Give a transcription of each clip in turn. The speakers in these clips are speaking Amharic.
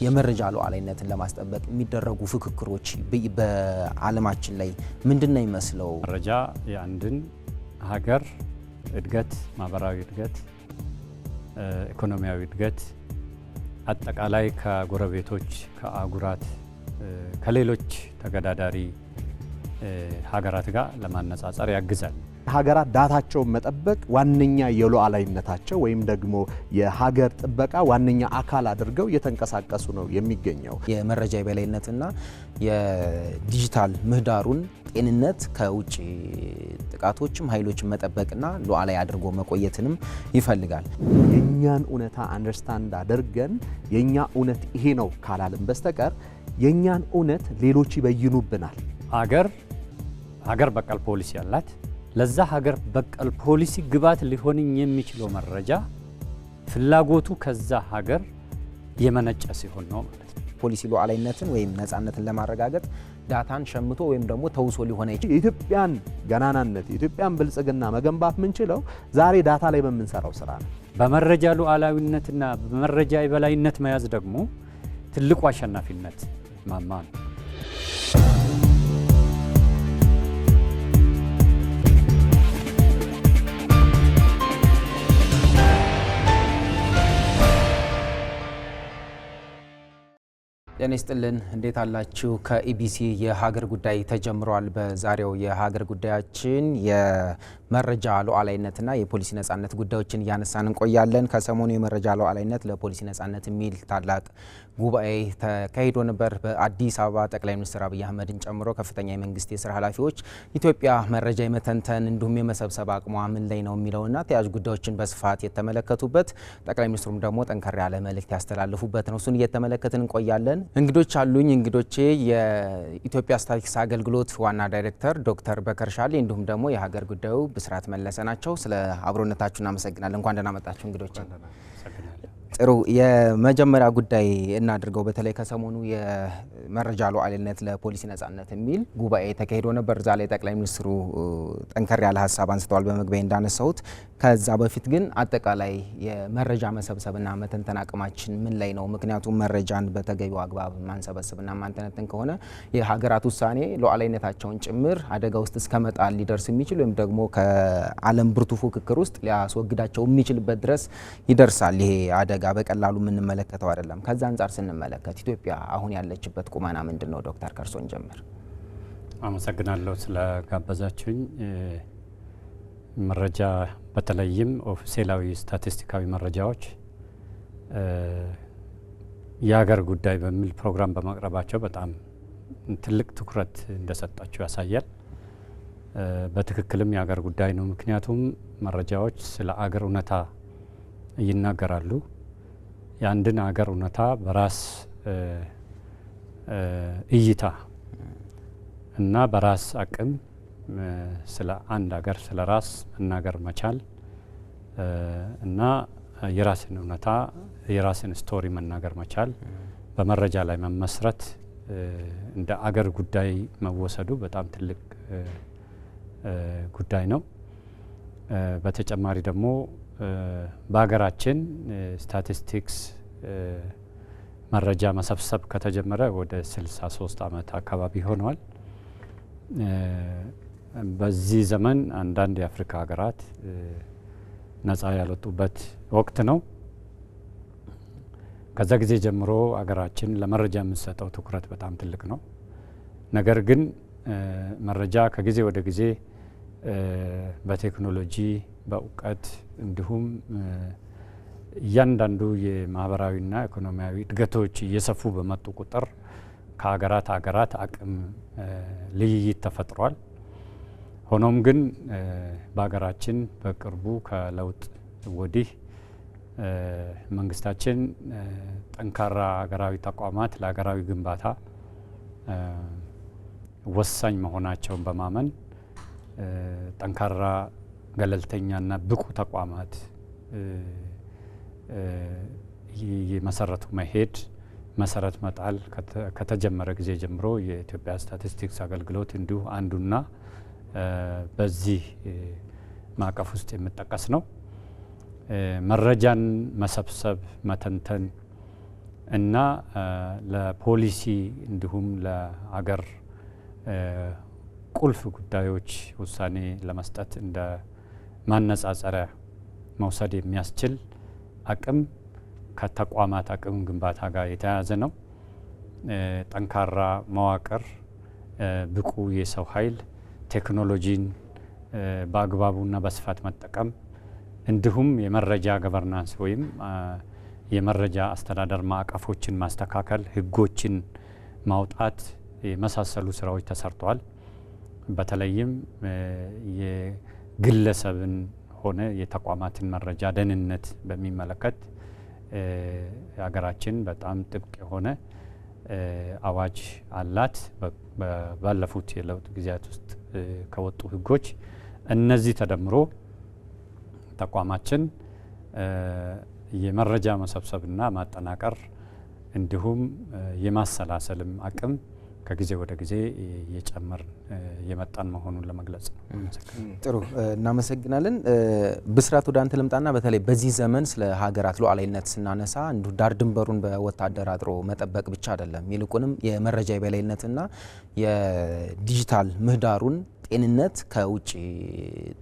የመረጃ ሉዓላዊነትን ለማስጠበቅ የሚደረጉ ፍክክሮች በዓለማችን ላይ ምንድነው ይመስለው? መረጃ የአንድን ሀገር እድገት፣ ማህበራዊ እድገት፣ ኢኮኖሚያዊ እድገት አጠቃላይ ከጎረቤቶች ከአጉራት ከሌሎች ተገዳዳሪ ሀገራት ጋር ለማነጻጸር ያግዛል። ሀገራት ዳታቸውን መጠበቅ ዋነኛ የሉዓላዊነታቸው ወይም ደግሞ የሀገር ጥበቃ ዋነኛ አካል አድርገው እየተንቀሳቀሱ ነው የሚገኘው። የመረጃ የበላይነትና የዲጂታል ምህዳሩን ጤንነት ከውጭ ጥቃቶችም ኃይሎችን መጠበቅና ሉዓላዊ አድርጎ መቆየትንም ይፈልጋል። የኛን እውነታ አንደርስታንድ አድርገን የኛ እውነት ይሄ ነው ካላልን በስተቀር የኛን እውነት ሌሎች ይበይኑብናል። ሀገር በቀል ፖሊሲ ያላት ለዛ ሀገር በቀል ፖሊሲ ግባት ሊሆን የሚችለው መረጃ ፍላጎቱ ከዛ ሀገር የመነጨ ሲሆን ነው ማለት ነው። ፖሊሲ ሉዓላዊነትን ወይም ነፃነትን ለማረጋገጥ ዳታን ሸምቶ ወይም ደግሞ ተውሶ ሊሆን ይችላል። የኢትዮጵያን ገናናነት የኢትዮጵያን ብልጽግና መገንባት የምንችለው ዛሬ ዳታ ላይ በምንሰራው ስራ ነው። በመረጃ ሉዓላዊነትና በመረጃ የበላይነት መያዝ ደግሞ ትልቁ አሸናፊነት ማማ ነው። ጤና ይስጥልን፣ እንዴት አላችሁ? ከኢቢሲ የሀገር ጉዳይ ተጀምሯል። በዛሬው የሀገር ጉዳያችን የመረጃ ሉዓላዊነትና የፖሊሲ ነጻነት ጉዳዮችን እያነሳን እንቆያለን። ከሰሞኑ የመረጃ ሉዓላዊነት ለፖሊሲ ነጻነት የሚል ታላቅ ጉባኤ ተካሂዶ ነበር በአዲስ አበባ። ጠቅላይ ሚኒስትር አብይ አህመድን ጨምሮ ከፍተኛ የመንግስት የስራ ኃላፊዎች ኢትዮጵያ መረጃ የመተንተን እንዲሁም የመሰብሰብ አቅሟ ምን ላይ ነው የሚለውና ተያያዥ ጉዳዮችን በስፋት የተመለከቱበት፣ ጠቅላይ ሚኒስትሩም ደግሞ ጠንከር ያለ መልእክት ያስተላልፉበት ነው። እሱን እየተመለከትን እንቆያለን። እንግዶች አሉኝ። እንግዶቼ የኢትዮጵያ ስታቲስቲክስ አገልግሎት ዋና ዳይሬክተር ዶክተር በከር ሻሌ እንዲሁም ደግሞ የሀገር ጉዳዩ ብስራት መለሰ ናቸው። ስለ አብሮነታችሁ እናመሰግናለን። እንኳን ደህና መጣችሁ እንግዶቼ። ጥሩ፣ የመጀመሪያ ጉዳይ እናድርገው። በተለይ ከሰሞኑ የመረጃ ሉዓላዊነት ለፖሊሲ ነጻነት የሚል ጉባኤ ተካሂዶ ነበር። እዛ ላይ ጠቅላይ ሚኒስትሩ ጠንከር ያለ ሀሳብ አንስተዋል በመግቢያ እንዳነሳሁት። ከዛ በፊት ግን አጠቃላይ የመረጃ መሰብሰብና መተንተን አቅማችን ምን ላይ ነው? ምክንያቱም መረጃን በተገቢው አግባብ ማንሰበስብና ማንተነተን ከሆነ የሀገራት ውሳኔ ሉዓላዊነታቸውን ጭምር አደጋ ውስጥ እስከመጣል ሊደርስ የሚችል ወይም ደግሞ ከዓለም ብርቱ ፉክክር ውስጥ ሊያስወግዳቸው የሚችልበት ድረስ ይደርሳል። ይሄ አደጋ በቀላሉ የምንመለከተው አይደለም። ከዛ አንጻር ስንመለከት ኢትዮጵያ አሁን ያለችበት ቁመና ምንድን ነው? ዶክተር ከርሶን ጀምር። አመሰግናለሁ ስለጋበዛችሁኝ። መረጃ በተለይም ኦፊሴላዊ ስታቲስቲካዊ መረጃዎች የሀገር ጉዳይ በሚል ፕሮግራም በማቅረባቸው በጣም ትልቅ ትኩረት እንደሰጣቸው ያሳያል። በትክክልም የሀገር ጉዳይ ነው። ምክንያቱም መረጃዎች ስለ አገር እውነታ ይናገራሉ። የአንድን ሀገር እውነታ በራስ እይታ እና በራስ አቅም ስለ አንድ ሀገር ስለ ራስ መናገር መቻል እና የራስን እውነታ የራስን ስቶሪ መናገር መቻል በመረጃ ላይ መመስረት እንደ አገር ጉዳይ መወሰዱ በጣም ትልቅ ጉዳይ ነው። በተጨማሪ ደግሞ በሀገራችን ስታቲስቲክስ መረጃ መሰብሰብ ከተጀመረ ወደ 63 ዓመት አካባቢ ሆኗል። በዚህ ዘመን አንዳንድ የአፍሪካ ሀገራት ነጻ ያልወጡበት ወቅት ነው። ከዛ ጊዜ ጀምሮ ሀገራችን ለመረጃ የምትሰጠው ትኩረት በጣም ትልቅ ነው። ነገር ግን መረጃ ከጊዜ ወደ ጊዜ በቴክኖሎጂ በእውቀት እንዲሁም እያንዳንዱ የማህበራዊና ኢኮኖሚያዊ እድገቶች እየሰፉ በመጡ ቁጥር ከሀገራት አቅም ልዩነት ተፈጥሯል። ሆኖም ግን በሀገራችን በቅርቡ ከለውጥ ወዲህ መንግስታችን ጠንካራ ሀገራዊ ተቋማት ለሀገራዊ ግንባታ ወሳኝ መሆናቸውን በማመን ጠንካራ ገለልተኛና ብቁ ተቋማት የመሰረቱ መሄድ መሰረት መጣል ከተጀመረ ጊዜ ጀምሮ የኢትዮጵያ ስታቲስቲክስ አገልግሎት እንዲሁ አንዱና በዚህ ማዕቀፍ ውስጥ የሚጠቀስ ነው። መረጃን መሰብሰብ፣ መተንተን እና ለፖሊሲ እንዲሁም ለሀገር ቁልፍ ጉዳዮች ውሳኔ ለመስጠት እንደ ማነጻጸሪያ መውሰድ የሚያስችል አቅም ከተቋማት አቅም ግንባታ ጋር የተያያዘ ነው። ጠንካራ መዋቅር፣ ብቁ የሰው ኃይል፣ ቴክኖሎጂን በአግባቡና በስፋት መጠቀም እንዲሁም የመረጃ ገቨርናንስ ወይም የመረጃ አስተዳደር ማዕቀፎችን ማስተካከል፣ ህጎችን ማውጣት የመሳሰሉ ስራዎች ተሰርተዋል። በተለይም የግለሰብን ሆነ የተቋማትን መረጃ ደህንነት በሚመለከት ሀገራችን በጣም ጥብቅ የሆነ አዋጅ አላት። ባለፉት የለውጥ ጊዜያት ውስጥ ከወጡ ህጎች እነዚህ ተደምሮ ተቋማችን የመረጃ መሰብሰብና ማጠናቀር እንዲሁም የማሰላሰልም አቅም ከጊዜ ወደ ጊዜ የጨመር የመጣን መሆኑን ለመግለጽ ነው። ጥሩ እናመሰግናለን። ብስራት ወደ አንተ ልምጣና በተለይ በዚህ ዘመን ስለ ሀገራት ሉዓላዊነት ስናነሳ እንዲሁ ዳር ድንበሩን በወታደር አጥሮ መጠበቅ ብቻ አይደለም፣ ይልቁንም የመረጃ የበላይነትና የዲጂታል ምህዳሩን ጤንነት ከውጭ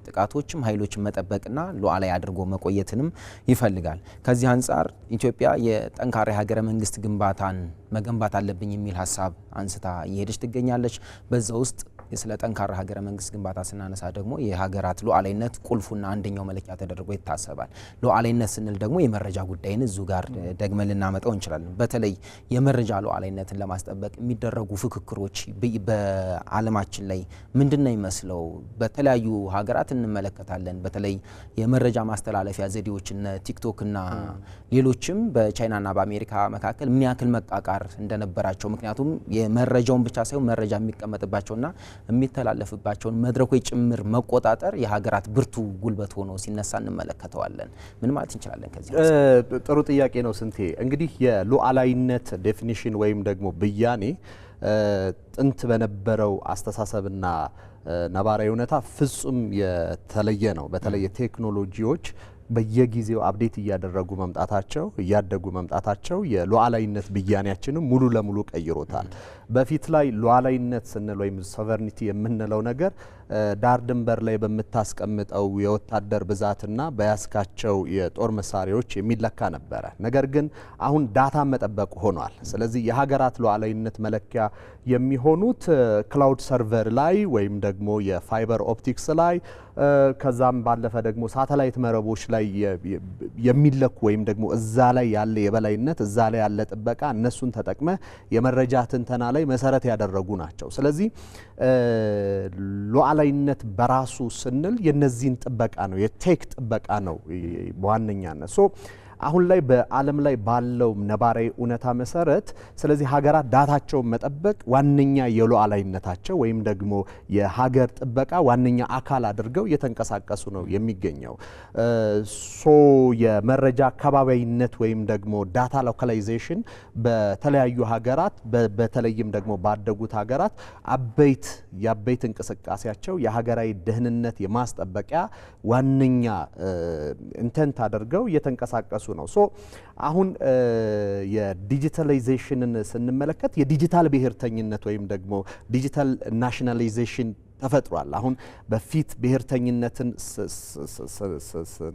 ጥቃቶችም ኃይሎችን መጠበቅና ሉዓላዊ አድርጎ መቆየትንም ይፈልጋል። ከዚህ አንጻር ኢትዮጵያ የጠንካራ ሀገረ መንግስት ግንባታን መገንባት አለብኝ የሚል ሀሳብ አንስታ እየሄደች ትገኛለች። በዛ ውስጥ ስለ ጠንካራ ሀገረ መንግስት ግንባታ ስናነሳ ደግሞ የሀገራት ሉዓላዊነት ቁልፉና አንደኛው መለኪያ ተደርጎ ይታሰባል። ሉዓላዊነት ስንል ደግሞ የመረጃ ጉዳይን እዙ ጋር ደግመን ልናመጣው እንችላለን። በተለይ የመረጃ ሉዓላዊነትን ለማስጠበቅ የሚደረጉ ፍክክሮች በዓለማችን ላይ ምንድነው ይመስለው? በተለያዩ ሀገራት እንመለከታለን። በተለይ የመረጃ ማስተላለፊያ ዘዴዎችና ቲክቶክና ሌሎችም በቻይናና በአሜሪካ መካከል ምን ያክል መቃቃር እንደነበራቸው፣ ምክንያቱም የመረጃውን ብቻ ሳይሆን መረጃ የሚቀመጥባቸውና የሚተላለፍባቸውን መድረኮች ጭምር መቆጣጠር የሀገራት ብርቱ ጉልበት ሆኖ ሲነሳ እንመለከተዋለን። ምን ማለት እንችላለን? ከዚህ ጥሩ ጥያቄ ነው ስንቴ። እንግዲህ የሉዓላዊነት ዴፊኒሽን ወይም ደግሞ ብያኔ ጥንት በነበረው አስተሳሰብና ነባራዊ ሁኔታ ፍጹም የተለየ ነው። በተለይ ቴክኖሎጂዎች በየጊዜው አፕዴት እያደረጉ መምጣታቸው እያደጉ መምጣታቸው የሉዓላዊነት ብያኔያችንን ሙሉ ለሙሉ ቀይሮታል። በፊት ላይ ሉዓላዊነት ስንል ወይም ሶቨርኒቲ የምንለው ነገር ዳር ድንበር ላይ በምታስቀምጠው የወታደር ብዛትና በያስካቸው የጦር መሳሪያዎች የሚለካ ነበረ። ነገር ግን አሁን ዳታ መጠበቅ ሆኗል። ስለዚህ የሀገራት ሉዓላዊነት መለኪያ የሚሆኑት ክላውድ ሰርቨር ላይ ወይም ደግሞ የፋይበር ኦፕቲክስ ላይ ከዛም ባለፈ ደግሞ ሳተላይት መረቦች ላይ የሚለኩ ወይም ደግሞ እዛ ላይ ያለ የበላይነት እዛ ላይ ያለ ጥበቃ እነሱን ተጠቅመ የመረጃ ትንተና ላይ መሰረት ያደረጉ ናቸው። ስለዚህ ሉዓላዊነት በራሱ ስንል የነዚህን ጥበቃ ነው፣ የቴክ ጥበቃ ነው በዋነኛነት። አሁን ላይ በዓለም ላይ ባለው ነባራዊ እውነታ መሰረት ስለዚህ ሀገራት ዳታቸውን መጠበቅ ዋነኛ የሉዓላዊነታቸው ወይም ደግሞ የሀገር ጥበቃ ዋነኛ አካል አድርገው እየተንቀሳቀሱ ነው የሚገኘው። የመረጃ አካባቢያዊነት ወይም ደግሞ ዳታ ሎካላይዜሽን በተለያዩ ሀገራት በተለይም ደግሞ ባደጉት ሀገራት የአበይት እንቅስቃሴያቸው የሀገራዊ ደህንነት የማስጠበቂያ ዋነኛ ኢንተንት አድርገው እየተንቀሳቀሱ ነው። አሁን የዲጂታላይዜሽንን ስንመለከት የዲጂታል ብሔርተኝነት ወይም ደግሞ ዲጂታል ናሽናላይዜሽን ተፈጥሯል። አሁን በፊት ብሔርተኝነትን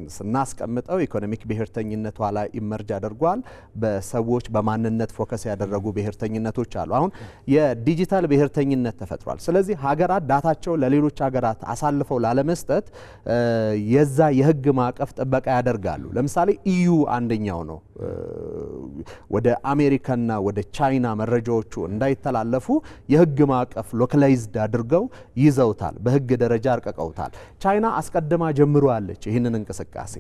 ስናስቀምጠው ኢኮኖሚክ ብሔርተኝነት ኋላ ኢመርጅ አድርጓል። በሰዎች በማንነት ፎከስ ያደረጉ ብሔርተኝነቶች አሉ። አሁን የዲጂታል ብሔርተኝነት ተፈጥሯል። ስለዚህ ሀገራት ዳታቸው ለሌሎች ሀገራት አሳልፈው ላለመስጠት የዛ የህግ ማዕቀፍ ጥበቃ ያደርጋሉ። ለምሳሌ ኢዩ አንደኛው ነው። ወደ አሜሪካና ወደ ቻይና መረጃዎቹ እንዳይተላለፉ የህግ ማዕቀፍ ሎካላይዝድ አድርገው ይዘውታል፣ በህግ ደረጃ አርቀቀውታል። ቻይና አስቀድማ ጀምሯለች ይህንን እንቅስቃሴ።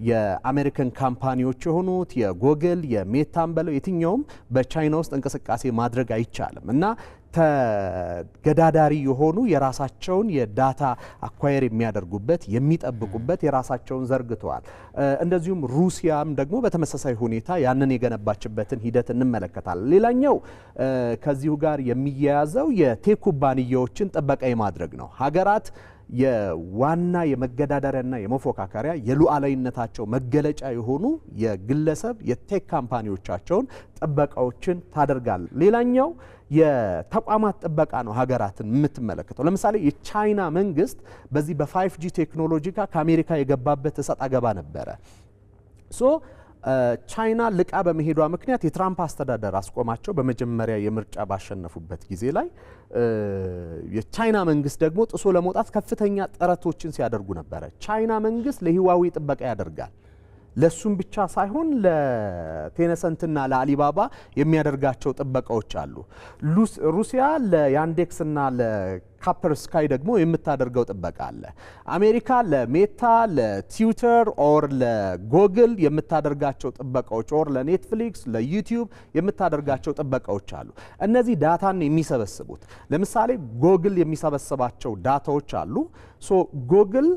የአሜሪካን ካምፓኒዎች የሆኑት የጎግል የሜታን በለው የትኛውም በቻይና ውስጥ እንቅስቃሴ ማድረግ አይቻልም እና ተገዳዳሪ የሆኑ የራሳቸውን የዳታ አኳየር የሚያደርጉበት የሚጠብቁበት የራሳቸውን ዘርግተዋል። እንደዚሁም ሩሲያም ደግሞ በተመሳሳይ ሁኔታ ያንን የገነባችበትን ሂደት እንመለከታለን። ሌላኛው ከዚሁ ጋር የሚያያዘው የቴክ ኩባንያዎችን ጥበቃ የማድረግ ነው። ሀገራት የዋና የመገዳደሪያና የመፎካከሪያ የሉዓላዊነታቸው መገለጫ የሆኑ የግለሰብ የቴክ ካምፓኒዎቻቸውን ጥበቃዎችን ታደርጋል። ሌላኛው የተቋማት ጥበቃ ነው ሀገራትን የምትመለከተው። ለምሳሌ የቻይና መንግስት በዚህ በ5G ቴክኖሎጂ ጋር ከአሜሪካ የገባበት እሰጥ አገባ ነበረ። ቻይና ልቃ በመሄዷ ምክንያት የትራምፕ አስተዳደር አስቆማቸው። በመጀመሪያ የምርጫ ባሸነፉበት ጊዜ ላይ የቻይና መንግስት ደግሞ ጥሶ ለመውጣት ከፍተኛ ጥረቶችን ሲያደርጉ ነበረ። ቻይና መንግስት ለሂዋዌ ጥበቃ ያደርጋል። ለሱም ብቻ ሳይሆን ለቴንሰንትና ለአሊባባ የሚያደርጋቸው ጥበቃዎች አሉ። ሩሲያ ለያንዴክስና ለካፐር ስካይ ደግሞ የምታደርገው ጥበቃ አለ። አሜሪካ ለሜታ፣ ለትዊተር ኦር ለጎግል የምታደርጋቸው ጥበቃዎች ኦር ለኔትፍሊክስ፣ ለዩቲዩብ የምታደርጋቸው ጥበቃዎች አሉ። እነዚህ ዳታን የሚሰበስቡት ለምሳሌ ጎግል የሚሰበስባቸው ዳታዎች አሉ። ጎግል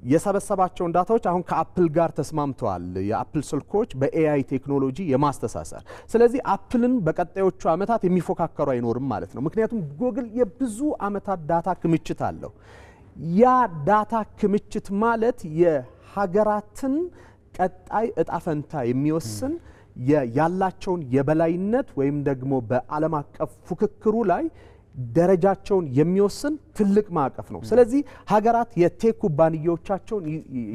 የሰበሰባቸውን ዳታዎች አሁን ከአፕል ጋር ተስማምተዋል። የአፕል ስልኮች በኤአይ ቴክኖሎጂ የማስተሳሰር ስለዚህ አፕልን በቀጣዮቹ ዓመታት የሚፎካከሩ አይኖርም ማለት ነው። ምክንያቱም ጎግል የብዙ ዓመታት ዳታ ክምችት አለው። ያ ዳታ ክምችት ማለት የሀገራትን ቀጣይ እጣ ፈንታ የሚወስን ያላቸውን የበላይነት ወይም ደግሞ በዓለም አቀፍ ፉክክሩ ላይ ደረጃቸውን የሚወስን ትልቅ ማዕቀፍ ነው። ስለዚህ ሀገራት የቴክ ኩባንያዎቻቸውን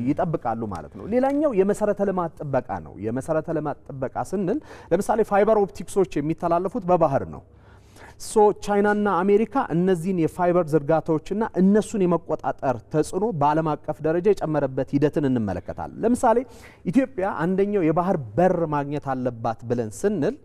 ይጠብቃሉ ማለት ነው። ሌላኛው የመሰረተ ልማት ጥበቃ ነው። የመሰረተ ልማት ጥበቃ ስንል ለምሳሌ ፋይበር ኦፕቲክሶች የሚተላለፉት በባህር ነው። ቻይናና አሜሪካ እነዚህን የፋይበር ዝርጋታዎችና እነሱን የመቆጣጠር ተጽዕኖ በዓለም አቀፍ ደረጃ የጨመረበት ሂደትን እንመለከታለን። ለምሳሌ ኢትዮጵያ አንደኛው የባህር በር ማግኘት አለባት ብለን ስንል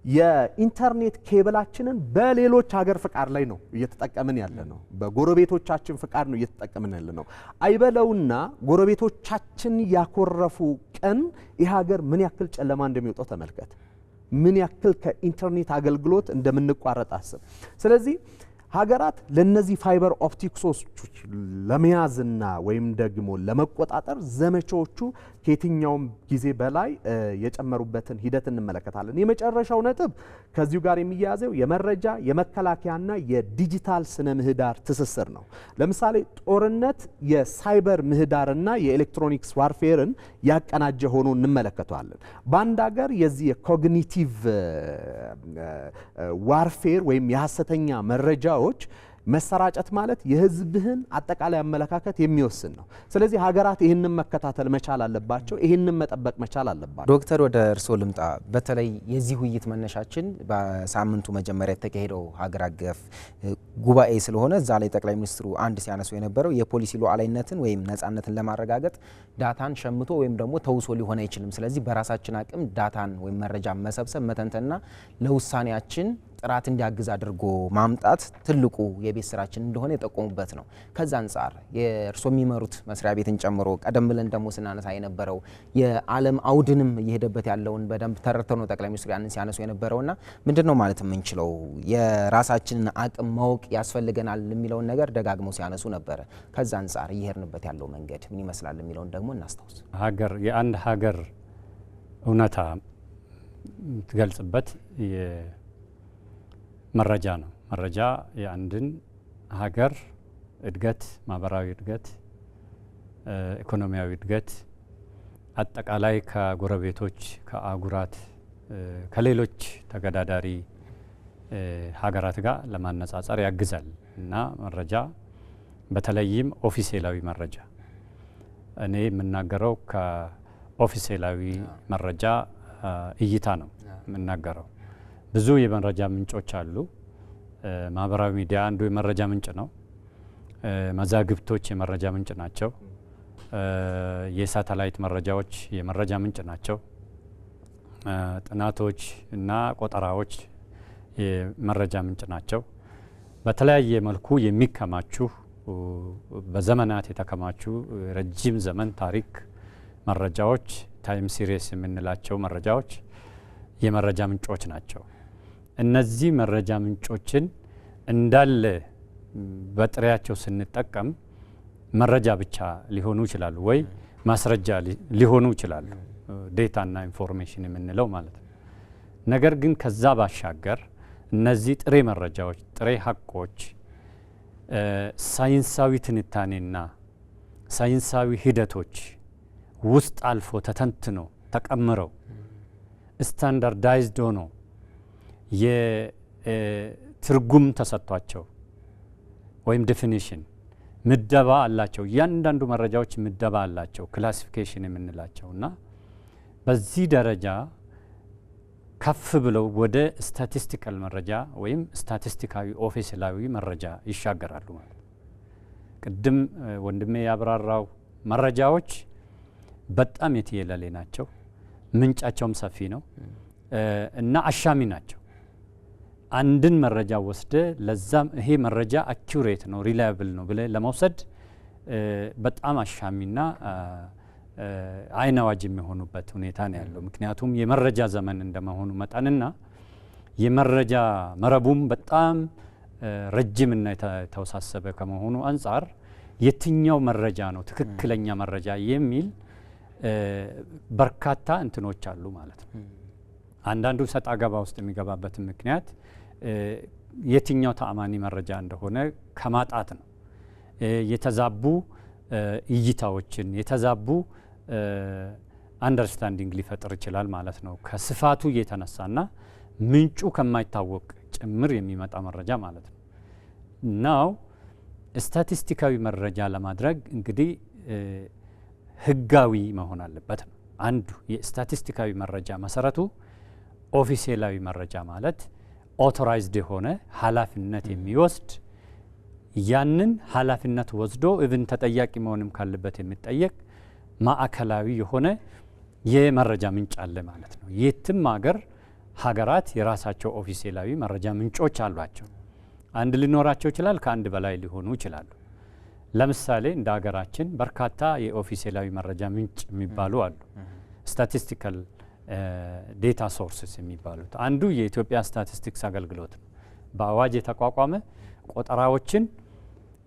የኢንተርኔት ኬብላችንን በሌሎች ሀገር ፍቃድ ላይ ነው እየተጠቀምን ያለ ነው። በጎረቤቶቻችን ፍቃድ ነው እየተጠቀምን ያለ ነው። አይበለውና ጎረቤቶቻችን ያኮረፉ ቀን ይህ ሀገር ምን ያክል ጨለማ እንደሚወጣው ተመልከት። ምን ያክል ከኢንተርኔት አገልግሎት እንደምንቋረጥ አስብ። ስለዚህ ሀገራት ለነዚህ ፋይበር ኦፕቲክሶች ለመያዝና ወይም ደግሞ ለመቆጣጠር ዘመቻዎቹ ከየትኛውም ጊዜ በላይ የጨመሩበትን ሂደት እንመለከታለን። የመጨረሻው ነጥብ ከዚሁ ጋር የሚያያዘው የመረጃ የመከላከያና የዲጂታል ስነ ምህዳር ትስስር ነው። ለምሳሌ ጦርነት የሳይበር ምህዳርና የኤሌክትሮኒክስ ዋርፌርን ያቀናጀ ሆኖ እንመለከተዋለን። በአንድ ሀገር የዚህ የኮግኒቲቭ ዋርፌር ወይም የሐሰተኛ መረጃዎች መሰራጨት ማለት የህዝብህን አጠቃላይ አመለካከት የሚወስን ነው። ስለዚህ ሀገራት ይህንን መከታተል መቻል አለባቸው፣ ይህንን መጠበቅ መቻል አለባቸው። ዶክተር ወደ እርስዎ ልምጣ። በተለይ የዚህ ውይይት መነሻችን በሳምንቱ መጀመሪያ የተካሄደው ሀገር አቀፍ ጉባኤ ስለሆነ እዛ ላይ ጠቅላይ ሚኒስትሩ አንድ ሲያነሱ የነበረው የፖሊሲ ሉዓላዊነትን ወይም ነጻነትን ለማረጋገጥ ዳታን ሸምቶ ወይም ደግሞ ተውሶ ሊሆን አይችልም። ስለዚህ በራሳችን አቅም ዳታን ወይም መረጃ መሰብሰብ መተንተንና ለውሳኔያችን ጥራት እንዲያግዝ አድርጎ ማምጣት ትልቁ የቤት ስራችን እንደሆነ የጠቆሙበት ነው። ከዛ አንጻር የእርስዎ የሚመሩት መስሪያ ቤትን ጨምሮ ቀደም ብለን ደግሞ ስናነሳ የነበረው የዓለም አውድንም እየሄደበት ያለውን በደንብ ተረድተው ነው ጠቅላይ ሚኒስትሩ ያንን ሲያነሱ የነበረውና ምንድነው ማለት የምንችለው የራሳችንን አቅም ማወቅ ያስፈልገናል የሚለውን ነገር ደጋግመው ሲያነሱ ነበረ። ከዛ አንጻር እየሄድንበት ያለው መንገድ ምን ይመስላል የሚለውን ደግሞ እናስታውስ። የአንድ ሀገር እውነታ ትገልጽበት መረጃ ነው። መረጃ የአንድን ሀገር እድገት፣ ማህበራዊ እድገት፣ ኢኮኖሚያዊ እድገት አጠቃላይ ከጎረቤቶች፣ ከአህጉራት፣ ከሌሎች ተገዳዳሪ ሀገራት ጋር ለማነጻጸር ያግዛል እና መረጃ በተለይም ኦፊሴላዊ መረጃ እኔ የምናገረው ከኦፊሴላዊ መረጃ እይታ ነው የምናገረው። ብዙ የመረጃ ምንጮች አሉ። ማህበራዊ ሚዲያ አንዱ የመረጃ ምንጭ ነው። መዛግብቶች የመረጃ ምንጭ ናቸው። የሳተላይት መረጃዎች የመረጃ ምንጭ ናቸው። ጥናቶች እና ቆጠራዎች የመረጃ ምንጭ ናቸው። በተለያየ መልኩ የሚከማቹ በዘመናት የተከማቹ ረጅም ዘመን ታሪክ መረጃዎች ታይም ሲሪየስ የምንላቸው መረጃዎች የመረጃ ምንጮች ናቸው። እነዚህ መረጃ ምንጮችን እንዳለ በጥሬያቸው ስንጠቀም መረጃ ብቻ ሊሆኑ ይችላሉ ወይ ማስረጃ ሊሆኑ ይችላሉ፣ ዴታና ኢንፎርሜሽን የምንለው ማለት ነው። ነገር ግን ከዛ ባሻገር እነዚህ ጥሬ መረጃዎች፣ ጥሬ ሀቆች ሳይንሳዊ ትንታኔና ሳይንሳዊ ሂደቶች ውስጥ አልፎ ተተንትኖ ተቀምረው ስታንዳርዳይዝድ ሆኖ የትርጉም ተሰጥቷቸው ወይም ዴፊኒሽን ምደባ አላቸው። እያንዳንዱ መረጃዎች ምደባ አላቸው፣ ክላሲፊኬሽን የምንላቸው እና በዚህ ደረጃ ከፍ ብለው ወደ ስታቲስቲካል መረጃ ወይም ስታቲስቲካዊ ኦፊሴላዊ መረጃ ይሻገራሉ ማለት ነው። ቅድም ወንድሜ ያብራራው መረጃዎች በጣም የትየለሌ ናቸው፣ ምንጫቸውም ሰፊ ነው እና አሻሚ ናቸው። አንድን መረጃ ወስደ ለዛም ይሄ መረጃ አኪዩሬት ነው ሪላያብል ነው ብለ ለመውሰድ በጣም አሻሚና አይን አዋጅ የሚሆኑበት ሁኔታ ነው ያለው። ምክንያቱም የመረጃ ዘመን እንደመሆኑ መጠንና የመረጃ መረቡም በጣም ረጅምና የተወሳሰበ ከመሆኑ አንጻር የትኛው መረጃ ነው ትክክለኛ መረጃ የሚል በርካታ እንትኖች አሉ ማለት ነው። አንዳንዱ ሰጣ ገባ ውስጥ የሚገባበት ምክንያት የትኛው ተአማኒ መረጃ እንደሆነ ከማጣት ነው። የተዛቡ እይታዎችን የተዛቡ አንደርስታንዲንግ ሊፈጥር ይችላል ማለት ነው። ከስፋቱ የተነሳና ምንጩ ከማይታወቅ ጭምር የሚመጣ መረጃ ማለት ነው። ናው ስታቲስቲካዊ መረጃ ለማድረግ እንግዲህ ህጋዊ መሆን አለበት ነው አንዱ። የስታቲስቲካዊ መረጃ መሰረቱ ኦፊሴላዊ መረጃ ማለት ኦቶራይዝድ የሆነ ኃላፊነት የሚወስድ ያንን ኃላፊነት ወስዶ ኢቭን ተጠያቂ መሆንም ካለበት የሚጠየቅ ማዕከላዊ የሆነ የመረጃ ምንጭ አለ ማለት ነው። የትም ሀገራት የራሳቸው ኦፊሴላዊ መረጃ ምንጮች አሏቸው። አንድ ሊኖራቸው ይችላል፣ ከአንድ በላይ ሊሆኑ ይችላሉ። ለምሳሌ እንደ ሀገራችን በርካታ የኦፊሴላዊ መረጃ ምንጭ የሚባሉ አሉ። ስታቲስቲካል ዴታ ሶርስስ የሚባሉት አንዱ የኢትዮጵያ ስታቲስቲክስ አገልግሎት ነው። በአዋጅ የተቋቋመ ቆጠራዎችን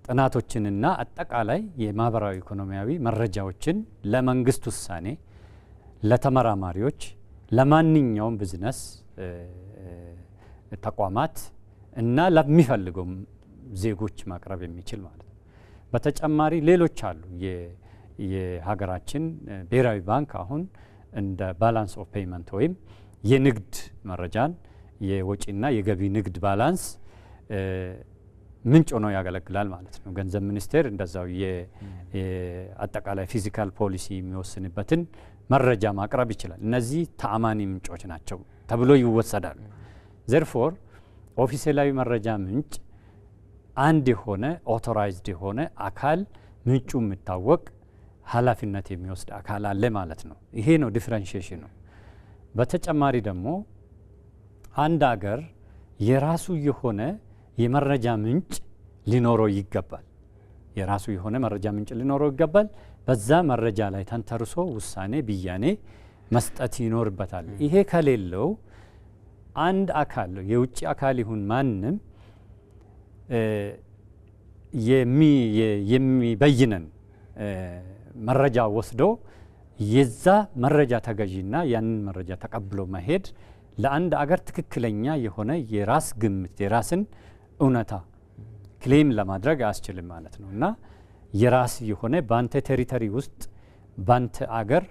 ጥናቶችንና አጠቃላይ የማህበራዊ ኢኮኖሚያዊ መረጃዎችን ለመንግስት ውሳኔ፣ ለተመራማሪዎች፣ ለማንኛውም ቢዝነስ ተቋማት እና ለሚፈልገው ዜጎች ማቅረብ የሚችል ማለት ነው። በተጨማሪ ሌሎች አሉ። የሀገራችን ብሔራዊ ባንክ አሁን እንደ ባላንስ ኦፍ ፔይመንት ወይም የንግድ መረጃን የወጪና የገቢ ንግድ ባላንስ ምንጭ ሆኖ ያገለግላል ማለት ነው። ገንዘብ ሚኒስቴር እንደዛው የአጠቃላይ ፊዚካል ፖሊሲ የሚወስንበትን መረጃ ማቅረብ ይችላል። እነዚህ ተአማኒ ምንጮች ናቸው ተብሎ ይወሰዳሉ። ዘርፎር ኦፊሴላዊ መረጃ ምንጭ አንድ የሆነ ኦቶራይዝድ የሆነ አካል ምንጩ የሚታወቅ ኃላፊነት የሚወስድ አካል አለ ማለት ነው። ይሄ ነው ዲፍረንሺዬሽኑ። በተጨማሪ ደግሞ አንድ አገር የራሱ የሆነ የመረጃ ምንጭ ሊኖረው ይገባል። የራሱ የሆነ መረጃ ምንጭ ሊኖረው ይገባል። በዛ መረጃ ላይ ተንተርሶ ውሳኔ ብያኔ መስጠት ይኖርበታል። ይሄ ከሌለው አንድ አካል የውጭ አካል ይሁን ማንም የሚበይነን መረጃ ወስዶ የዛ መረጃ ተገዢና ያንን መረጃ ተቀብሎ መሄድ ለአንድ አገር ትክክለኛ የሆነ የራስ ግምት የራስን እውነታ ክሌም ለማድረግ አያስችልም ማለት ነው። እና የራስ የሆነ ባንተ ቴሪቶሪ ውስጥ ባንተ አገር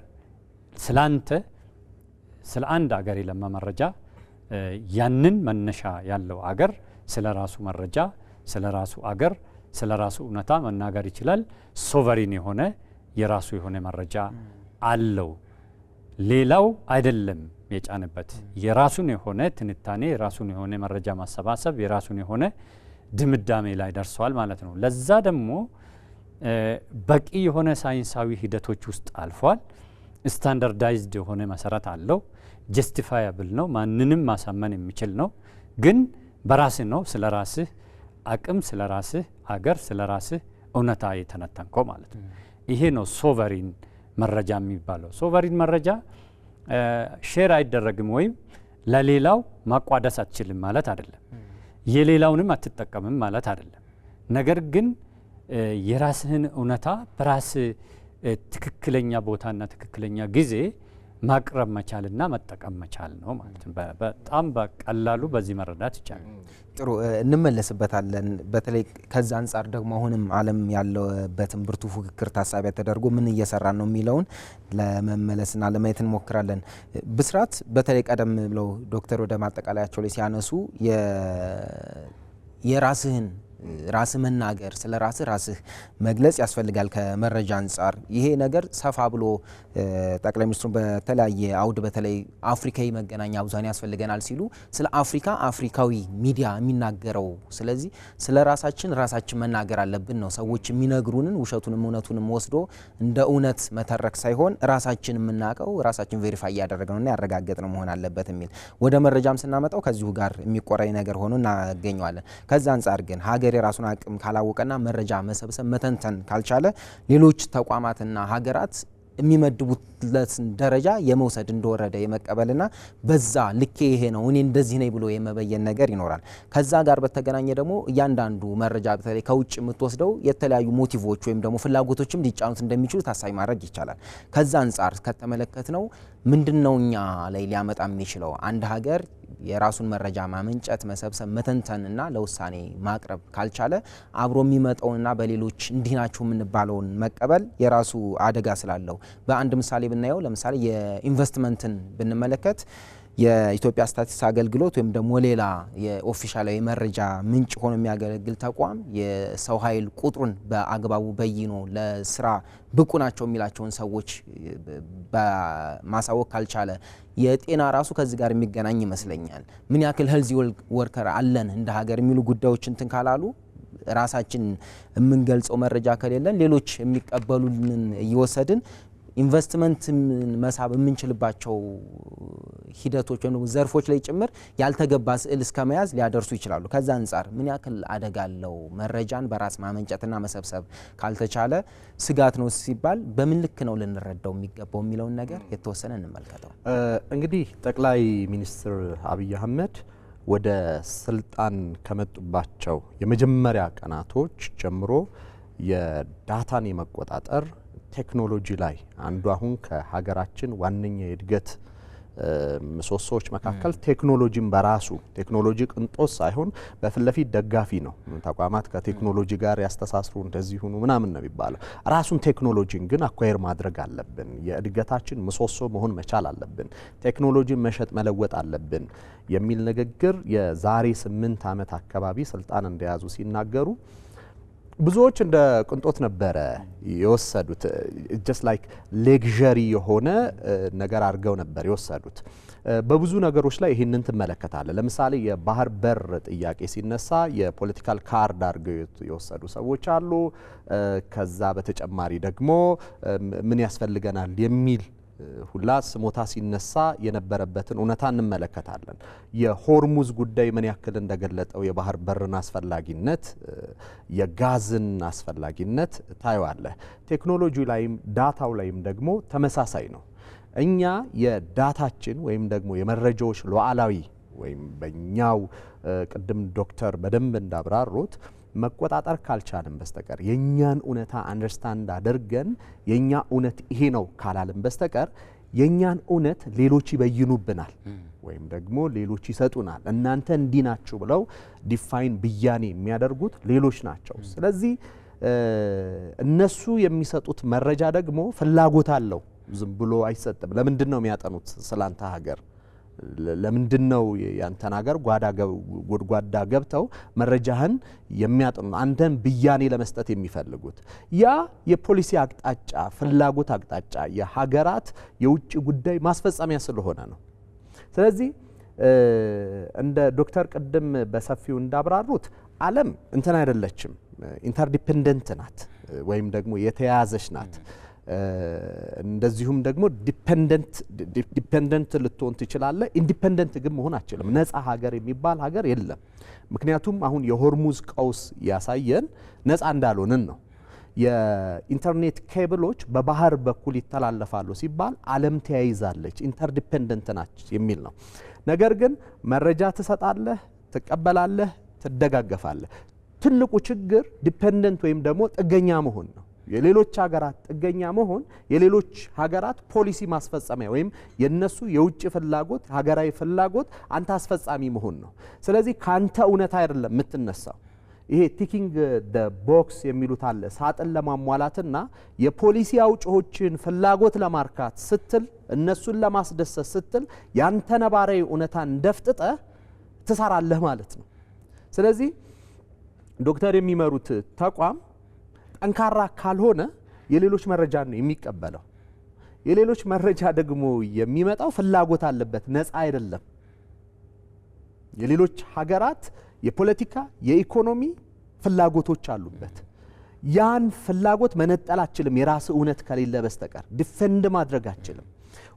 ስላንተ ስለ አንድ አገር የለማ መረጃ ያንን መነሻ ያለው አገር ስለ ራሱ መረጃ ስለ ራሱ አገር ስለ ራሱ እውነታ መናገር ይችላል። ሶቨሪን የሆነ የራሱ የሆነ መረጃ አለው። ሌላው አይደለም የጫነበት የራሱን የሆነ ትንታኔ የራሱን የሆነ መረጃ ማሰባሰብ የራሱን የሆነ ድምዳሜ ላይ ደርሷል ማለት ነው። ለዛ ደግሞ በቂ የሆነ ሳይንሳዊ ሂደቶች ውስጥ አልፏል። ስታንዳርዳይዝድ የሆነ መሰረት አለው። ጀስቲፋያብል ነው። ማንንም ማሳመን የሚችል ነው። ግን በራስህ ነው ስለ ራስህ አቅም ስለ ራስህ አገር ስለ ራስህ እውነታ የተነተንከው ማለት ነው። ይሄ ነው ሶቨሪን መረጃ የሚባለው። ሶቨሪን መረጃ ሼር አይደረግም ወይም ለሌላው ማቋደስ አትችልም ማለት አይደለም። የሌላውንም አትጠቀምም ማለት አይደለም። ነገር ግን የራስህን እውነታ በራስህ ትክክለኛ ቦታና ትክክለኛ ጊዜ ማቅረብ መቻልና መጠቀም መቻል ነው ማለት ነው። በጣም በቀላሉ በዚህ መረዳት ይቻላል። ጥሩ እንመለስበታለን። በተለይ ከዛ አንጻር ደግሞ አሁንም ዓለም ያለበትን ብርቱ ፉክክር ታሳቢ ተደርጎ ምን እየሰራ ነው የሚለውን ለመመለስና ለማየት እንሞክራለን። ብስራት በተለይ ቀደም ብለው ዶክተር ወደ ማጠቃለያቸው ላይ ሲያነሱ የራስህን ራስ መናገር ስለ ራስህ መግለጽ ያስፈልጋል ከመረጃ አንጻር። ይሄ ነገር ሰፋ ብሎ ጠቅላይ ሚኒስትሩ በተለያየ አውድ በተለይ አፍሪካዊ መገናኛ ብዙሃን ያስፈልገናል ሲሉ ስለ አፍሪካዊ ሚዲያ የሚናገረው ስለዚህ ስለ ራሳችን መናገር አለብን ነው። ሰዎች የሚነግሩንን ውሸቱንም እውነቱንም ወስዶ እንደ እውነት መተረክ ሳይሆን ራሳችን የምናውቀው ራሳችን ቬሪፋይ ያደረግነውና ያረጋገጥነው መሆን አለበት የሚል ወደ መረጃም ስናመጣው ከዚሁ ጋር የሚቆራኝ ነገር ሆኖ እናገኘዋለን። ከዛ አንጻር ግን ሀገር የራሱን አቅም ካላወቀና መረጃ መሰብሰብ መተንተን ካልቻለ ሌሎች ተቋማትና ሀገራት የሚመድቡለት ደረጃ የመውሰድ እንደወረደ የመቀበልና በዛ ልኬ ይሄ ነው እኔ እንደዚህ ነኝ ብሎ የመበየን ነገር ይኖራል። ከዛ ጋር በተገናኘ ደግሞ እያንዳንዱ መረጃ በተለይ ከውጭ የምትወስደው የተለያዩ ሞቲቮች ወይም ደግሞ ፍላጎቶችም ሊጫኑት እንደሚችሉ ታሳቢ ማድረግ ይቻላል። ከዛ አንጻር ከተመለከትነው ምንድነው እኛ ላይ ሊያመጣ የሚችለው አንድ ሀገር የራሱን መረጃ ማመንጨት መሰብሰብ መተንተንና ለውሳኔ ማቅረብ ካልቻለ አብሮ የሚመጣውና በሌሎች እንዲህ ናችሁ የምንባለውን መቀበል የራሱ አደጋ ስላለው በአንድ ምሳሌ ብናየው ለምሳሌ የኢንቨስትመንትን ብንመለከት የኢትዮጵያ ስታቲስቲክስ አገልግሎት ወይም ደግሞ ሌላ የኦፊሻላዊ መረጃ ምንጭ ሆኖ የሚያገለግል ተቋም የሰው ኃይል ቁጥሩን በአግባቡ በይኖ ለስራ ብቁ ናቸው የሚላቸውን ሰዎች በማሳወቅ ካልቻለ የጤና ራሱ ከዚህ ጋር የሚገናኝ ይመስለኛል። ምን ያክል ሄልዚ ወርከር አለን እንደ ሀገር የሚሉ ጉዳዮች እንትን ካላሉ ራሳችን የምንገልጸው መረጃ ከሌለን ሌሎች የሚቀበሉልን እየወሰድን ኢንቨስትመንት መሳብ የምንችልባቸው ሂደቶች ወይም ዘርፎች ላይ ጭምር ያልተገባ ስዕል እስከ መያዝ ሊያደርሱ ይችላሉ። ከዛ አንጻር ምን ያክል አደጋ አለው መረጃን በራስ ማመንጨትና መሰብሰብ ካልተቻለ ስጋት ነው ሲባል በምን ልክ ነው ልንረዳው የሚገባው የሚለውን ነገር የተወሰነ እንመልከተው። እንግዲህ ጠቅላይ ሚኒስትር አብይ አህመድ ወደ ስልጣን ከመጡባቸው የመጀመሪያ ቀናቶች ጀምሮ የዳታን የመቆጣጠር ቴክኖሎጂ ላይ አንዱ አሁን ከሀገራችን ዋነኛ የእድገት ምሰሶዎች መካከል ቴክኖሎጂን በራሱ ቴክኖሎጂ ቅንጦት ሳይሆን በፊት ለፊት ደጋፊ ነው። ተቋማት ከቴክኖሎጂ ጋር ያስተሳስሩ እንደዚህ ሆኑ ምናምን ነው የሚባለው። ራሱን ቴክኖሎጂን ግን አኳየር ማድረግ አለብን። የእድገታችን ምሰሶ መሆን መቻል አለብን። ቴክኖሎጂን መሸጥ መለወጥ አለብን የሚል ንግግር የዛሬ 8 ዓመት አካባቢ ስልጣን እንደያዙ ሲናገሩ ብዙዎች እንደ ቅንጦት ነበረ የወሰዱት። just like ሌግዠሪ የሆነ ነገር አድርገው ነበር የወሰዱት። በብዙ ነገሮች ላይ ይህንን ትመለከታለ። ለምሳሌ የባህር በር ጥያቄ ሲነሳ የፖለቲካል ካርድ አድርገው የወሰዱ ሰዎች አሉ። ከዛ በተጨማሪ ደግሞ ምን ያስፈልገናል የሚል ሁላ ስሞታ ሲነሳ የነበረበትን እውነታ እንመለከታለን። የሆርሙዝ ጉዳይ ምን ያክል እንደገለጠው የባህር በርን አስፈላጊነት፣ የጋዝን አስፈላጊነት ታየዋለህ። ቴክኖሎጂ ላይም ዳታው ላይም ደግሞ ተመሳሳይ ነው። እኛ የዳታችን ወይም ደግሞ የመረጃዎች ሉዓላዊ ወይም በእኛው ቅድም ዶክተር በደንብ እንዳብራሩት መቆጣጠር ካልቻልን በስተቀር የኛን እውነታ አንደርስታንድ አድርገን የኛ እውነት ይሄ ነው ካላልን በስተቀር የኛን እውነት ሌሎች ይበይኑብናል ወይም ደግሞ ሌሎች ይሰጡናል። እናንተ እንዲህ ናችሁ ብለው ዲፋይን ብያኔ የሚያደርጉት ሌሎች ናቸው። ስለዚህ እነሱ የሚሰጡት መረጃ ደግሞ ፍላጎት አለው፣ ዝም ብሎ አይሰጥም። ለምንድን ነው የሚያጠኑት ስላንተ ሀገር? ለምንድን ነው ያንተን ሀገር ጎድጓዳ ገብተው መረጃህን የሚያጠኑ አንተን ብያኔ ለመስጠት የሚፈልጉት? ያ የፖሊሲ አቅጣጫ ፍላጎት አቅጣጫ የሀገራት የውጭ ጉዳይ ማስፈጸሚያ ስለሆነ ነው። ስለዚህ እንደ ዶክተር ቅድም በሰፊው እንዳብራሩት ዓለም እንትን አይደለችም፣ ኢንተርዲፔንደንት ናት ወይም ደግሞ የተያያዘች ናት። እንደዚሁም ደግሞ ዲፔንደንት ልትሆን ትችላለ። ኢንዲፔንደንት ግን መሆን አትችልም። ነፃ ሀገር የሚባል ሀገር የለም። ምክንያቱም አሁን የሆርሙዝ ቀውስ ያሳየን ነፃ እንዳልሆንን ነው። የኢንተርኔት ኬብሎች በባህር በኩል ይተላለፋሉ ሲባል ዓለም ተያይዛለች፣ ኢንተርዲፔንደንት ናች የሚል ነው። ነገር ግን መረጃ ትሰጣለህ፣ ትቀበላለህ፣ ትደጋገፋለህ። ትልቁ ችግር ዲፔንደንት ወይም ደግሞ ጥገኛ መሆን ነው። የሌሎች ሀገራት ጥገኛ መሆን የሌሎች ሀገራት ፖሊሲ ማስፈጸሚያ ወይም የነሱ የውጭ ፍላጎት ሀገራዊ ፍላጎት አንተ አስፈጻሚ መሆን ነው። ስለዚህ ካንተ እውነት አይደለም የምትነሳው። ይሄ ቲኪንግ ደ ቦክስ የሚሉት አለ። ሳጥን ለማሟላትና የፖሊሲ አውጪዎችን ፍላጎት ለማርካት ስትል እነሱን ለማስደሰት ስትል ያንተ ነባራዊ እውነታን ደፍጥጠ ትሰራለህ ማለት ነው። ስለዚህ ዶክተር የሚመሩት ተቋም ጠንካራ ካልሆነ የሌሎች መረጃ ነው የሚቀበለው። የሌሎች መረጃ ደግሞ የሚመጣው ፍላጎት አለበት፣ ነፃ አይደለም። የሌሎች ሀገራት የፖለቲካ የኢኮኖሚ ፍላጎቶች አሉበት። ያን ፍላጎት መነጠል አችልም የራስ እውነት ከሌለ በስተቀር ዲፌንድ ማድረግ አችልም።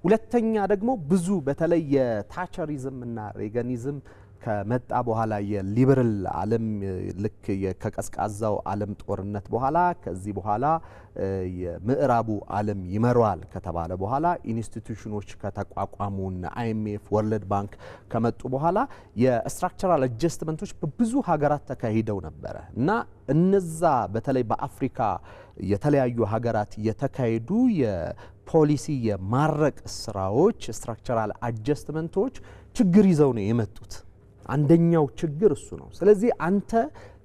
ሁለተኛ ደግሞ ብዙ በተለይ የታቸሪዝም እና ሬገኒዝም ከመጣ በኋላ የሊበራል ዓለም ልክ ከቀዝቃዛው ዓለም ጦርነት በኋላ ከዚህ በኋላ የምዕራቡ ዓለም ይመራዋል ከተባለ በኋላ ኢንስቲትዩሽኖች ከተቋቋሙና አይኤምኤፍ ወርልድ ባንክ ከመጡ በኋላ የስትራክቸራል አጀስትመንቶች በብዙ ሀገራት ተካሂደው ነበረ እና እነዛ በተለይ በአፍሪካ የተለያዩ ሀገራት የተካሄዱ የፖሊሲ የማረቅ ስራዎች ስትራክቸራል አጀስትመንቶች ችግር ይዘው ነው የመጡት። አንደኛው ችግር እሱ ነው። ስለዚህ አንተ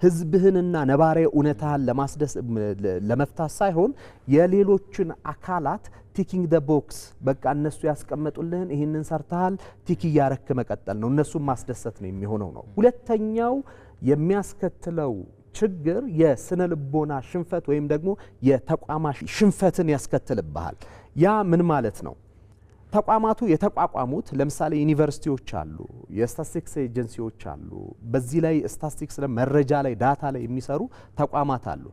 ህዝብህንና ነባራዊ እውነታን ለመፍታት ሳይሆን የሌሎችን አካላት ቲኪንግ ደ ቦክስ በቃ እነሱ ያስቀመጡልህን ይህንን ሰርተሃል ቲክ እያረክ መቀጠል ነው፣ እነሱን ማስደሰት ነው የሚሆነው ነው። ሁለተኛው የሚያስከትለው ችግር የስነ ልቦና ሽንፈት ወይም ደግሞ የተቋማት ሽንፈትን ያስከትልብሃል። ያ ምን ማለት ነው? ተቋማቱ የተቋቋሙት ለምሳሌ ዩኒቨርሲቲዎች አሉ፣ የስታቲስቲክስ ኤጀንሲዎች አሉ፣ በዚህ ላይ ስታቲስቲክስ መረጃ ላይ ዳታ ላይ የሚሰሩ ተቋማት አሉ።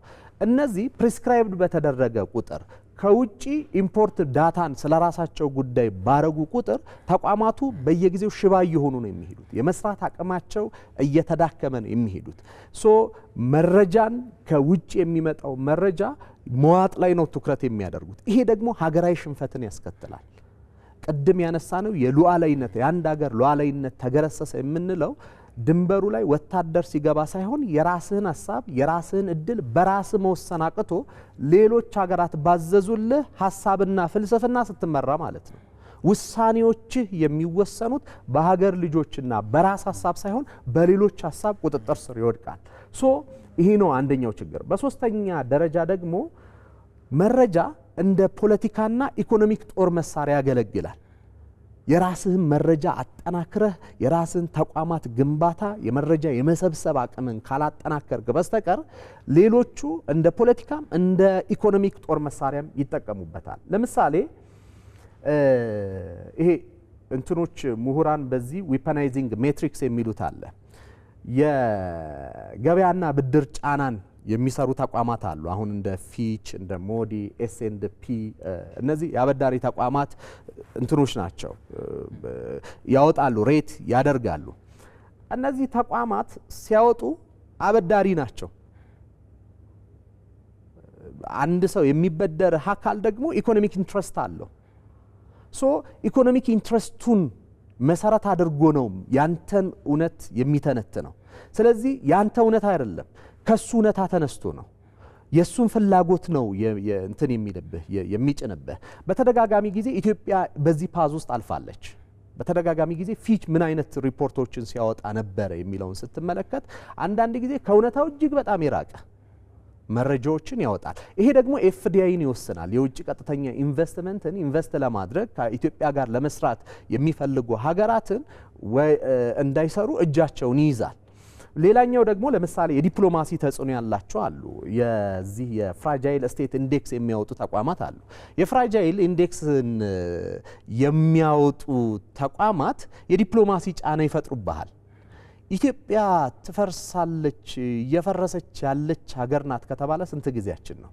እነዚህ ፕሪስክራይብድ በተደረገ ቁጥር ከውጪ ኢምፖርት ዳታን ስለራሳቸው ጉዳይ ባረጉ ቁጥር ተቋማቱ በየጊዜው ሽባ እየሆኑ ነው የሚሄዱት። የመስራት አቅማቸው እየተዳከመ ነው የሚሄዱት። ሶ መረጃን ከውጪ የሚመጣው መረጃ መዋጥ ላይ ነው ትኩረት የሚያደርጉት። ይሄ ደግሞ ሀገራዊ ሽንፈትን ያስከትላል። ቅድም ያነሳነው የሉዓላዊነት የአንድ ሀገር ሉዓላዊነት ተገረሰሰ የምንለው ድንበሩ ላይ ወታደር ሲገባ ሳይሆን የራስህን ሀሳብ የራስህን እድል በራስህ መወሰን አቅቶ ሌሎች ሀገራት ባዘዙልህ ሀሳብና ፍልስፍና ስትመራ ማለት ነው። ውሳኔዎችህ የሚወሰኑት በሀገር ልጆችና በራስ ሀሳብ ሳይሆን በሌሎች ሀሳብ ቁጥጥር ስር ይወድቃል። ሶ ይሄ ነው አንደኛው ችግር። በሶስተኛ ደረጃ ደግሞ መረጃ እንደ ፖለቲካና ኢኮኖሚክ ጦር መሳሪያ ያገለግላል። የራስህን መረጃ አጠናክረህ የራስህን ተቋማት ግንባታ የመረጃ የመሰብሰብ አቅምን ካላጠናከርክ በስተቀር ሌሎቹ እንደ ፖለቲካም እንደ ኢኮኖሚክ ጦር መሳሪያም ይጠቀሙበታል። ለምሳሌ ይሄ እንትኖች ምሁራን በዚህ ዌፐናይዚንግ ሜትሪክስ የሚሉት አለ። የገበያና ብድር ጫናን የሚሰሩ ተቋማት አሉ። አሁን እንደ ፊች እንደ ሞዲ ኤስኤንድፒ እነዚህ የአበዳሪ ተቋማት እንትኖች ናቸው፣ ያወጣሉ፣ ሬት ያደርጋሉ። እነዚህ ተቋማት ሲያወጡ አበዳሪ ናቸው። አንድ ሰው የሚበደር አካል ደግሞ ኢኮኖሚክ ኢንትረስት አለው። ሶ ኢኮኖሚክ ኢንትረስቱን መሰረት አድርጎ ነው ያንተን እውነት የሚተነትነው። ስለዚህ ያንተ እውነት አይደለም ከሱ እውነታ ተነስቶ ነው የሱን ፍላጎት ነው እንትን የሚልብህ የሚጭንብህ። በተደጋጋሚ ጊዜ ኢትዮጵያ በዚህ ፓዝ ውስጥ አልፋለች። በተደጋጋሚ ጊዜ ፊች ምን አይነት ሪፖርቶችን ሲያወጣ ነበረ የሚለውን ስትመለከት አንዳንድ ጊዜ ከእውነታው እጅግ በጣም የራቀ መረጃዎችን ያወጣል። ይሄ ደግሞ ኤፍዲአይን ይወስናል። የውጭ ቀጥተኛ ኢንቨስትመንትን ኢንቨስት ለማድረግ ከኢትዮጵያ ጋር ለመስራት የሚፈልጉ ሀገራትን እንዳይሰሩ እጃቸውን ይይዛል። ሌላኛው ደግሞ ለምሳሌ የዲፕሎማሲ ተጽዕኖ ያላቸው አሉ። የዚህ የፍራጃይል ስቴት ኢንዴክስ የሚያወጡ ተቋማት አሉ። የፍራጃይል ኢንዴክስን የሚያወጡ ተቋማት የዲፕሎማሲ ጫና ይፈጥሩብሃል። ኢትዮጵያ ትፈርሳለች እየፈረሰች ያለች ሀገር ናት ከተባለ ስንት ጊዜያችን ነው?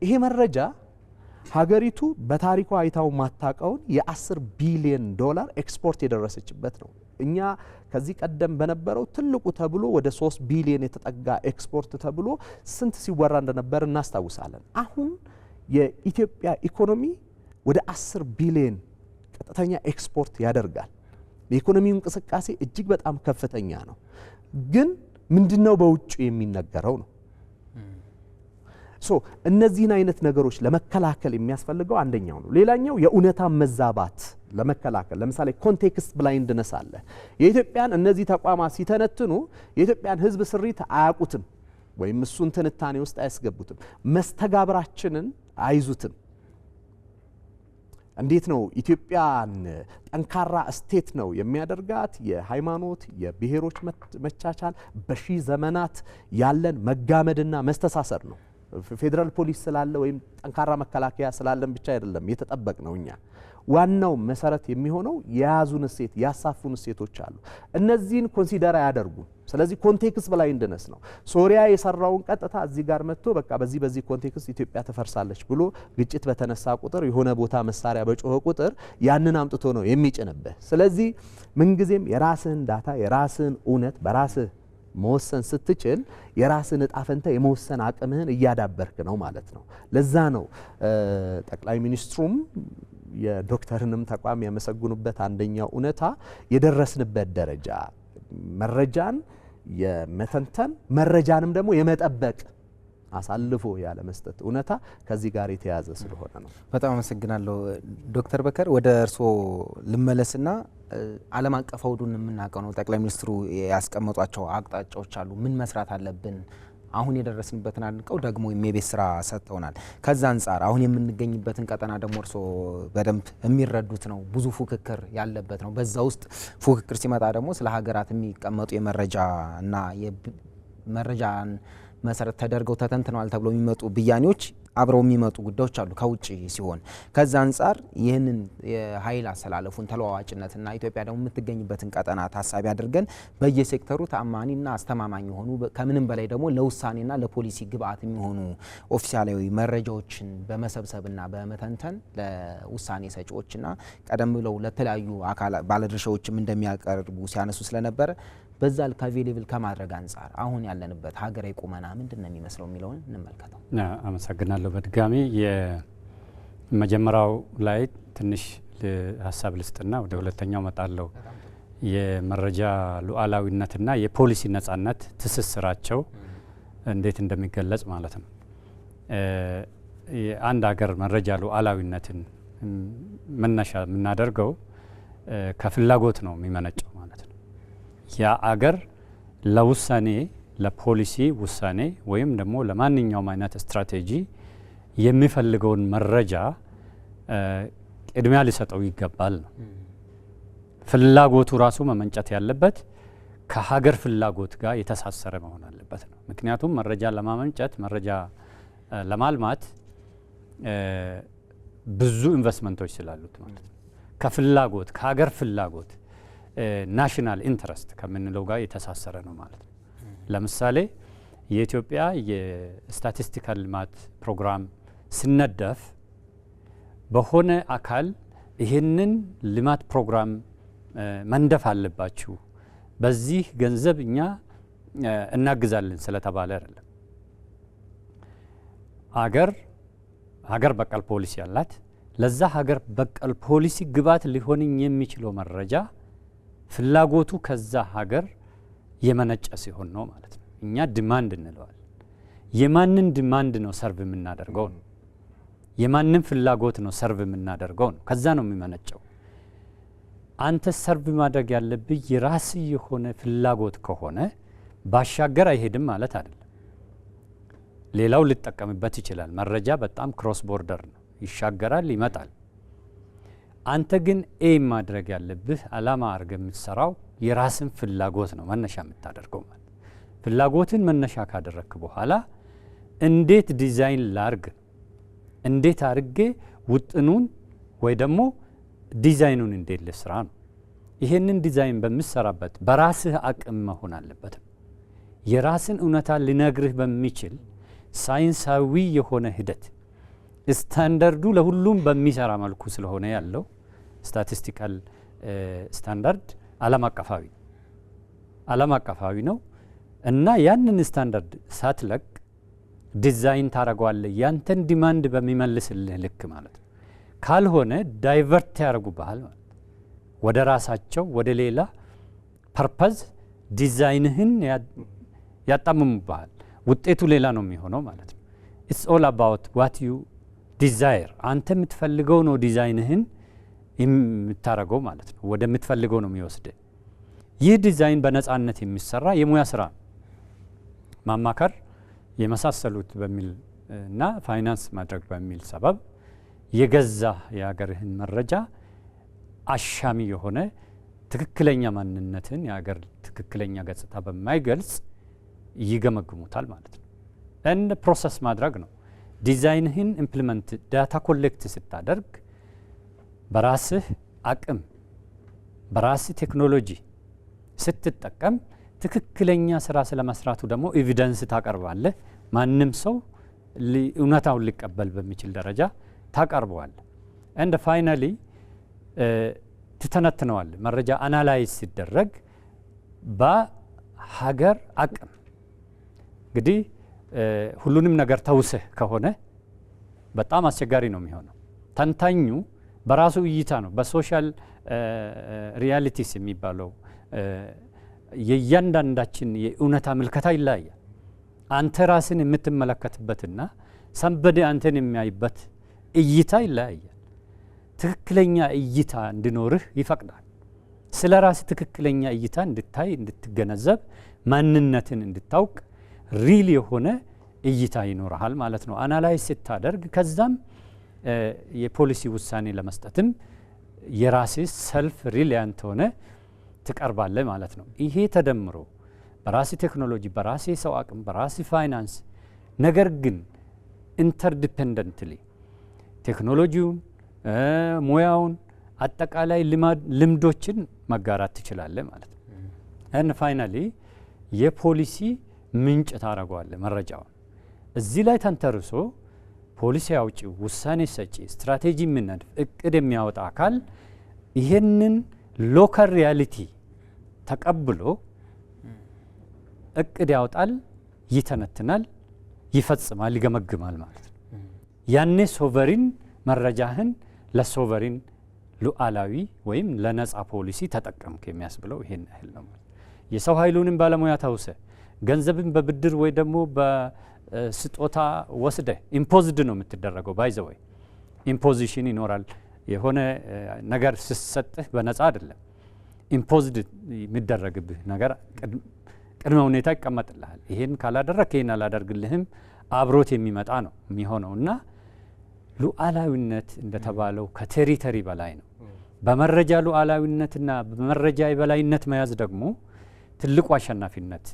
ይሄ መረጃ ሀገሪቱ በታሪኳ አይታው ማታቀውን የ10 ቢሊዮን ዶላር ኤክስፖርት የደረሰችበት ነው። እኛ ከዚህ ቀደም በነበረው ትልቁ ተብሎ ወደ 3 ቢሊዮን የተጠጋ ኤክስፖርት ተብሎ ስንት ሲወራ እንደነበር እናስታውሳለን። አሁን የኢትዮጵያ ኢኮኖሚ ወደ 10 ቢሊዮን ቀጥተኛ ኤክስፖርት ያደርጋል። የኢኮኖሚው እንቅስቃሴ እጅግ በጣም ከፍተኛ ነው። ግን ምንድነው በውጭ የሚነገረው ነው። እነዚህን አይነት ነገሮች ለመከላከል የሚያስፈልገው አንደኛው ነው። ሌላኛው የእውነታ መዛባት ለመከላከል ለምሳሌ ኮንቴክስት ብላይንድነስ አለ። የኢትዮጵያን እነዚህ ተቋማት ሲተነትኑ የኢትዮጵያን ሕዝብ ስሪት አያውቁትም ወይም እሱን ትንታኔ ውስጥ አያስገቡትም። መስተጋብራችንን አይዙትም። እንዴት ነው ኢትዮጵያን ጠንካራ ስቴት ነው የሚያደርጋት? የሃይማኖት የብሔሮች መቻቻል በሺህ ዘመናት ያለን መጋመድና መስተሳሰር ነው። ፌዴራል ፖሊስ ስላለ ወይም ጠንካራ መከላከያ ስላለን ብቻ አይደለም የተጠበቅ ነው። እኛ ዋናው መሰረት የሚሆነው የያዙን እሴት ያሳፉን እሴቶች አሉ። እነዚህን ኮንሲደር አያደርጉም። ስለዚህ ኮንቴክስት ብላይንድነስ ነው። ሶሪያ የሰራውን ቀጥታ እዚህ ጋር መጥቶ በቃ በዚህ ኮንቴክስት ኢትዮጵያ ትፈርሳለች ብሎ ግጭት በተነሳ ቁጥር የሆነ ቦታ መሳሪያ በጮኸ ቁጥር ያንን አምጥቶ ነው የሚጭንብህ። ስለዚህ ምንጊዜም የራስህን ዳታ የራስህን እውነት በራስህ መወሰን ስትችል የራስህን እጣ ፈንታ የመወሰን አቅምህን እያዳበርክ ነው ማለት ነው። ለዛ ነው ጠቅላይ ሚኒስትሩም የዶክተርንም ተቋም ያመሰግኑበት አንደኛው እውነታ የደረስንበት ደረጃ መረጃን የመተንተን መረጃንም ደግሞ የመጠበቅ አሳልፎ ያለ መስጠት እውነታ ከዚህ ጋር የተያዘ ስለሆነ ነው። በጣም አመሰግናለሁ ዶክተር በከር። ወደ እርስዎ ልመለስና ዓለም አቀፍ አውዱን የምናውቀው ነው። ጠቅላይ ሚኒስትሩ ያስቀመጧቸው አቅጣጫዎች አሉ። ምን መስራት አለብን? አሁን የደረስንበትን አድንቀው ደግሞ የቤት ስራ ሰጥተውናል። ከዛ አንጻር አሁን የምንገኝበትን ቀጠና ደግሞ እርስዎ በደንብ የሚረዱት ነው። ብዙ ፉክክር ያለበት ነው። በዛ ውስጥ ፉክክር ሲመጣ ደግሞ ስለ ሀገራት የሚቀመጡ የመረጃና የመረጃን መሰረት ተደርገው ተተንትነዋል ተብሎ የሚመጡ ብያኔዎች አብረው የሚመጡ ጉዳዮች አሉ ከውጭ ሲሆን፣ ከዛ አንጻር ይህንን የኃይል አሰላለፉን ተለዋዋጭነትና ኢትዮጵያ ደግሞ የምትገኝበትን ቀጠና ታሳቢ አድርገን በየሴክተሩ ተአማኒና አስተማማኝ የሆኑ ከምንም በላይ ደግሞ ለውሳኔና ለፖሊሲ ግብአት የሚሆኑ ኦፊሻላዊ መረጃዎችን በመሰብሰብና በመተንተን ለውሳኔ ሰጪዎችና ቀደም ብለው ለተለያዩ አካላት ባለድርሻዎችም እንደሚያቀርቡ ሲያነሱ ስለነበረ በዛ ልክ አቬሌብል ከማድረግ አንጻር አሁን ያለንበት ሀገራዊ ቁመና ምንድነው የሚመስለው የሚለውን እንመልከተው። አመሰግናለሁ። በድጋሚ የመጀመሪያው ላይ ትንሽ ሀሳብ ልስጥና ወደ ሁለተኛው መጣለሁ። የመረጃ ሉዓላዊነትና የፖሊሲ ነጻነት ትስስራቸው እንዴት እንደሚገለጽ ማለት ነው። የአንድ ሀገር መረጃ ሉዓላዊነትን መነሻ የምናደርገው ከፍላጎት ነው የሚመነጨው ማለት ነው። ያ አገር ለውሳኔ ለፖሊሲ ውሳኔ ወይም ደግሞ ለማንኛውም አይነት ስትራቴጂ የሚፈልገውን መረጃ ቅድሚያ ሊሰጠው ይገባል ነው። ፍላጎቱ ራሱ መመንጨት ያለበት ከሀገር ፍላጎት ጋር የተሳሰረ መሆን አለበት ነው። ምክንያቱም መረጃ ለማመንጨት መረጃ ለማልማት ብዙ ኢንቨስትመንቶች ስላሉት ማለት ነው። ከፍላጎት ከሀገር ፍላጎት ናሽናል ኢንትረስት ከምንለው ጋር የተሳሰረ ነው ማለት ነው። ለምሳሌ የኢትዮጵያ የስታቲስቲካል ልማት ፕሮግራም ሲነደፍ በሆነ አካል ይህንን ልማት ፕሮግራም መንደፍ አለባችሁ፣ በዚህ ገንዘብ እኛ እናግዛለን ስለተባለ አይደለም። ሀገር በቀል ፖሊሲ ያላት ለዛ ሀገር በቀል ፖሊሲ ግብዓት ሊሆን የሚችለው መረጃ ፍላጎቱ ከዛ ሀገር የመነጨ ሲሆን ነው ማለት ነው። እኛ ዲማንድ እንለዋል። የማንን ዲማንድ ነው ሰርቭ የምናደርገው ነው። የማንን ፍላጎት ነው ሰርቭ የምናደርገው ነው። ከዛ ነው የሚመነጨው። አንተ ሰርቭ ማድረግ ያለብህ የራስ የሆነ ፍላጎት ከሆነ ባሻገር አይሄድም ማለት አይደለም። ሌላው ሊጠቀምበት ይችላል። መረጃ በጣም ክሮስ ቦርደር ነው፣ ይሻገራል፣ ይመጣል። አንተ ግን ኤም ማድረግ ያለብህ አላማ አድርገህ የምትሰራው የራስን ፍላጎት ነው መነሻ የምታደርገው ማለት። ፍላጎትን መነሻ ካደረግክ በኋላ እንዴት ዲዛይን ላርግ፣ እንዴት አድርጌ ውጥኑን ወይ ደግሞ ዲዛይኑን እንዴት ልስራ ነው። ይሄንን ዲዛይን በምትሰራበት በራስህ አቅም መሆን አለበት። የራስን እውነታ ሊነግርህ በሚችል ሳይንሳዊ የሆነ ሂደት ስታንዳርዱ ለሁሉም በሚሰራ መልኩ ስለሆነ ያለው ስታቲስቲካል ስታንዳርድ ዓለም አቀፋዊ ነው እና ያንን ስታንዳርድ ሳትለቅ ዲዛይን ታደርገዋለህ ያንተን ዲማንድ በሚመልስልህ ልክ ማለት ነው። ካልሆነ ዳይቨርት ያደርጉብሃል ማለት ወደ ራሳቸው ወደ ሌላ ፐርፐዝ ዲዛይንህን ያጣምሙብሃል። ውጤቱ ሌላ ነው የሚሆነው ማለት ነው። ኢትስ ኦል አባውት ዋት ዩ ዲዛይር። አንተ የምትፈልገው ነው ዲዛይንህን የምታረገው ማለት ነው። ወደምትፈልገው ነው የሚወስድ። ይህ ዲዛይን በነጻነት የሚሰራ የሙያ ስራ ማማከር የመሳሰሉት በሚል እና ፋይናንስ ማድረግ በሚል ሰበብ የገዛ የሀገርህን መረጃ አሻሚ የሆነ ትክክለኛ ማንነትን የሀገር ትክክለኛ ገጽታ በማይገልጽ ይገመግሙታል ማለት ነው። እንደ ፕሮሰስ ማድረግ ነው። ዲዛይንህን ኢምፕሊመንት ዳታ ኮሌክት ስታደርግ በራስህ አቅም በራስህ ቴክኖሎጂ ስትጠቀም ትክክለኛ ስራ ስለመስራቱ ደግሞ ኤቪደንስ ታቀርባለህ። ማንም ሰው እውነታውን ሊቀበል በሚችል ደረጃ ታቀርበዋለህ። እንደ ፋይናሊ ትተነትነዋለህ። መረጃ አናላይዝ ሲደረግ በሀገር አቅም እንግዲህ ሁሉንም ነገር ተውስህ ከሆነ በጣም አስቸጋሪ ነው የሚሆነው። ተንታኙ በራሱ እይታ ነው። በሶሻል ሪያሊቲስ የሚባለው የእያንዳንዳችን የእውነታ ምልከታ ይለያያል። አንተ ራስን የምትመለከትበትና ሰንበዴ አንተን የሚያይበት እይታ ይለያያል። ትክክለኛ እይታ እንዲኖርህ ይፈቅዳል። ስለ ራስህ ትክክለኛ እይታ እንድታይ፣ እንድትገነዘብ፣ ማንነትን እንድታውቅ ሪል የሆነ እይታ ይኖርሃል ማለት ነው አናላይዝ ስታደርግ። ከዛም የፖሊሲ ውሳኔ ለመስጠትም የራስህ ሰልፍ ሪሊያንት ሆነ ትቀርባለህ ማለት ነው። ይሄ ተደምሮ በራስህ ቴክኖሎጂ፣ በራስህ ሰው አቅም፣ በራስህ ፋይናንስ ነገር ግን ኢንተርዲፔንደንትሊ ቴክኖሎጂውን፣ ሙያውን፣ አጠቃላይ ልምዶችን መጋራት ትችላለህ ማለት ነው። እና ፋይናሊ የፖሊሲ ምንጭ ታደርገዋለህ መረጃውን። እዚህ ላይ ተንተርሶ ፖሊሲ አውጪው፣ ውሳኔ ሰጪ፣ ስትራቴጂ የሚነድፍ እቅድ የሚያወጣ አካል ይሄንን ሎካል ሪያሊቲ ተቀብሎ እቅድ ያወጣል፣ ይተነትናል፣ ይፈጽማል፣ ይገመግማል ማለት ነው። ያኔ ሶቨሪን መረጃህን ለሶቨሪን ሉዓላዊ ወይም ለነጻ ፖሊሲ ተጠቀምክ የሚያስብለው ይሄን ያህል ነው። የሰው ኃይሉንም ባለሙያ ታውሰ ገንዘብን በብድር ወይ ደግሞ በስጦታ ወስደ ኢምፖዝድ ነው የምትደረገው። ባይዘወይ ኢምፖዚሽን ይኖራል። የሆነ ነገር ስሰጥህ በነጻ አይደለም። ኢምፖዝድ የሚደረግብህ ነገር ቅድመ ሁኔታ ይቀመጥልሃል። ይሄን ካላደረክ ይሄን አላደርግልህም አብሮት የሚመጣ ነው የሚሆነው እና ሉዓላዊነት እንደተባለው ከቴሪተሪ በላይ ነው። በመረጃ ሉዓላዊነትና በመረጃ የበላይነት መያዝ ደግሞ ትልቁ አሸናፊነት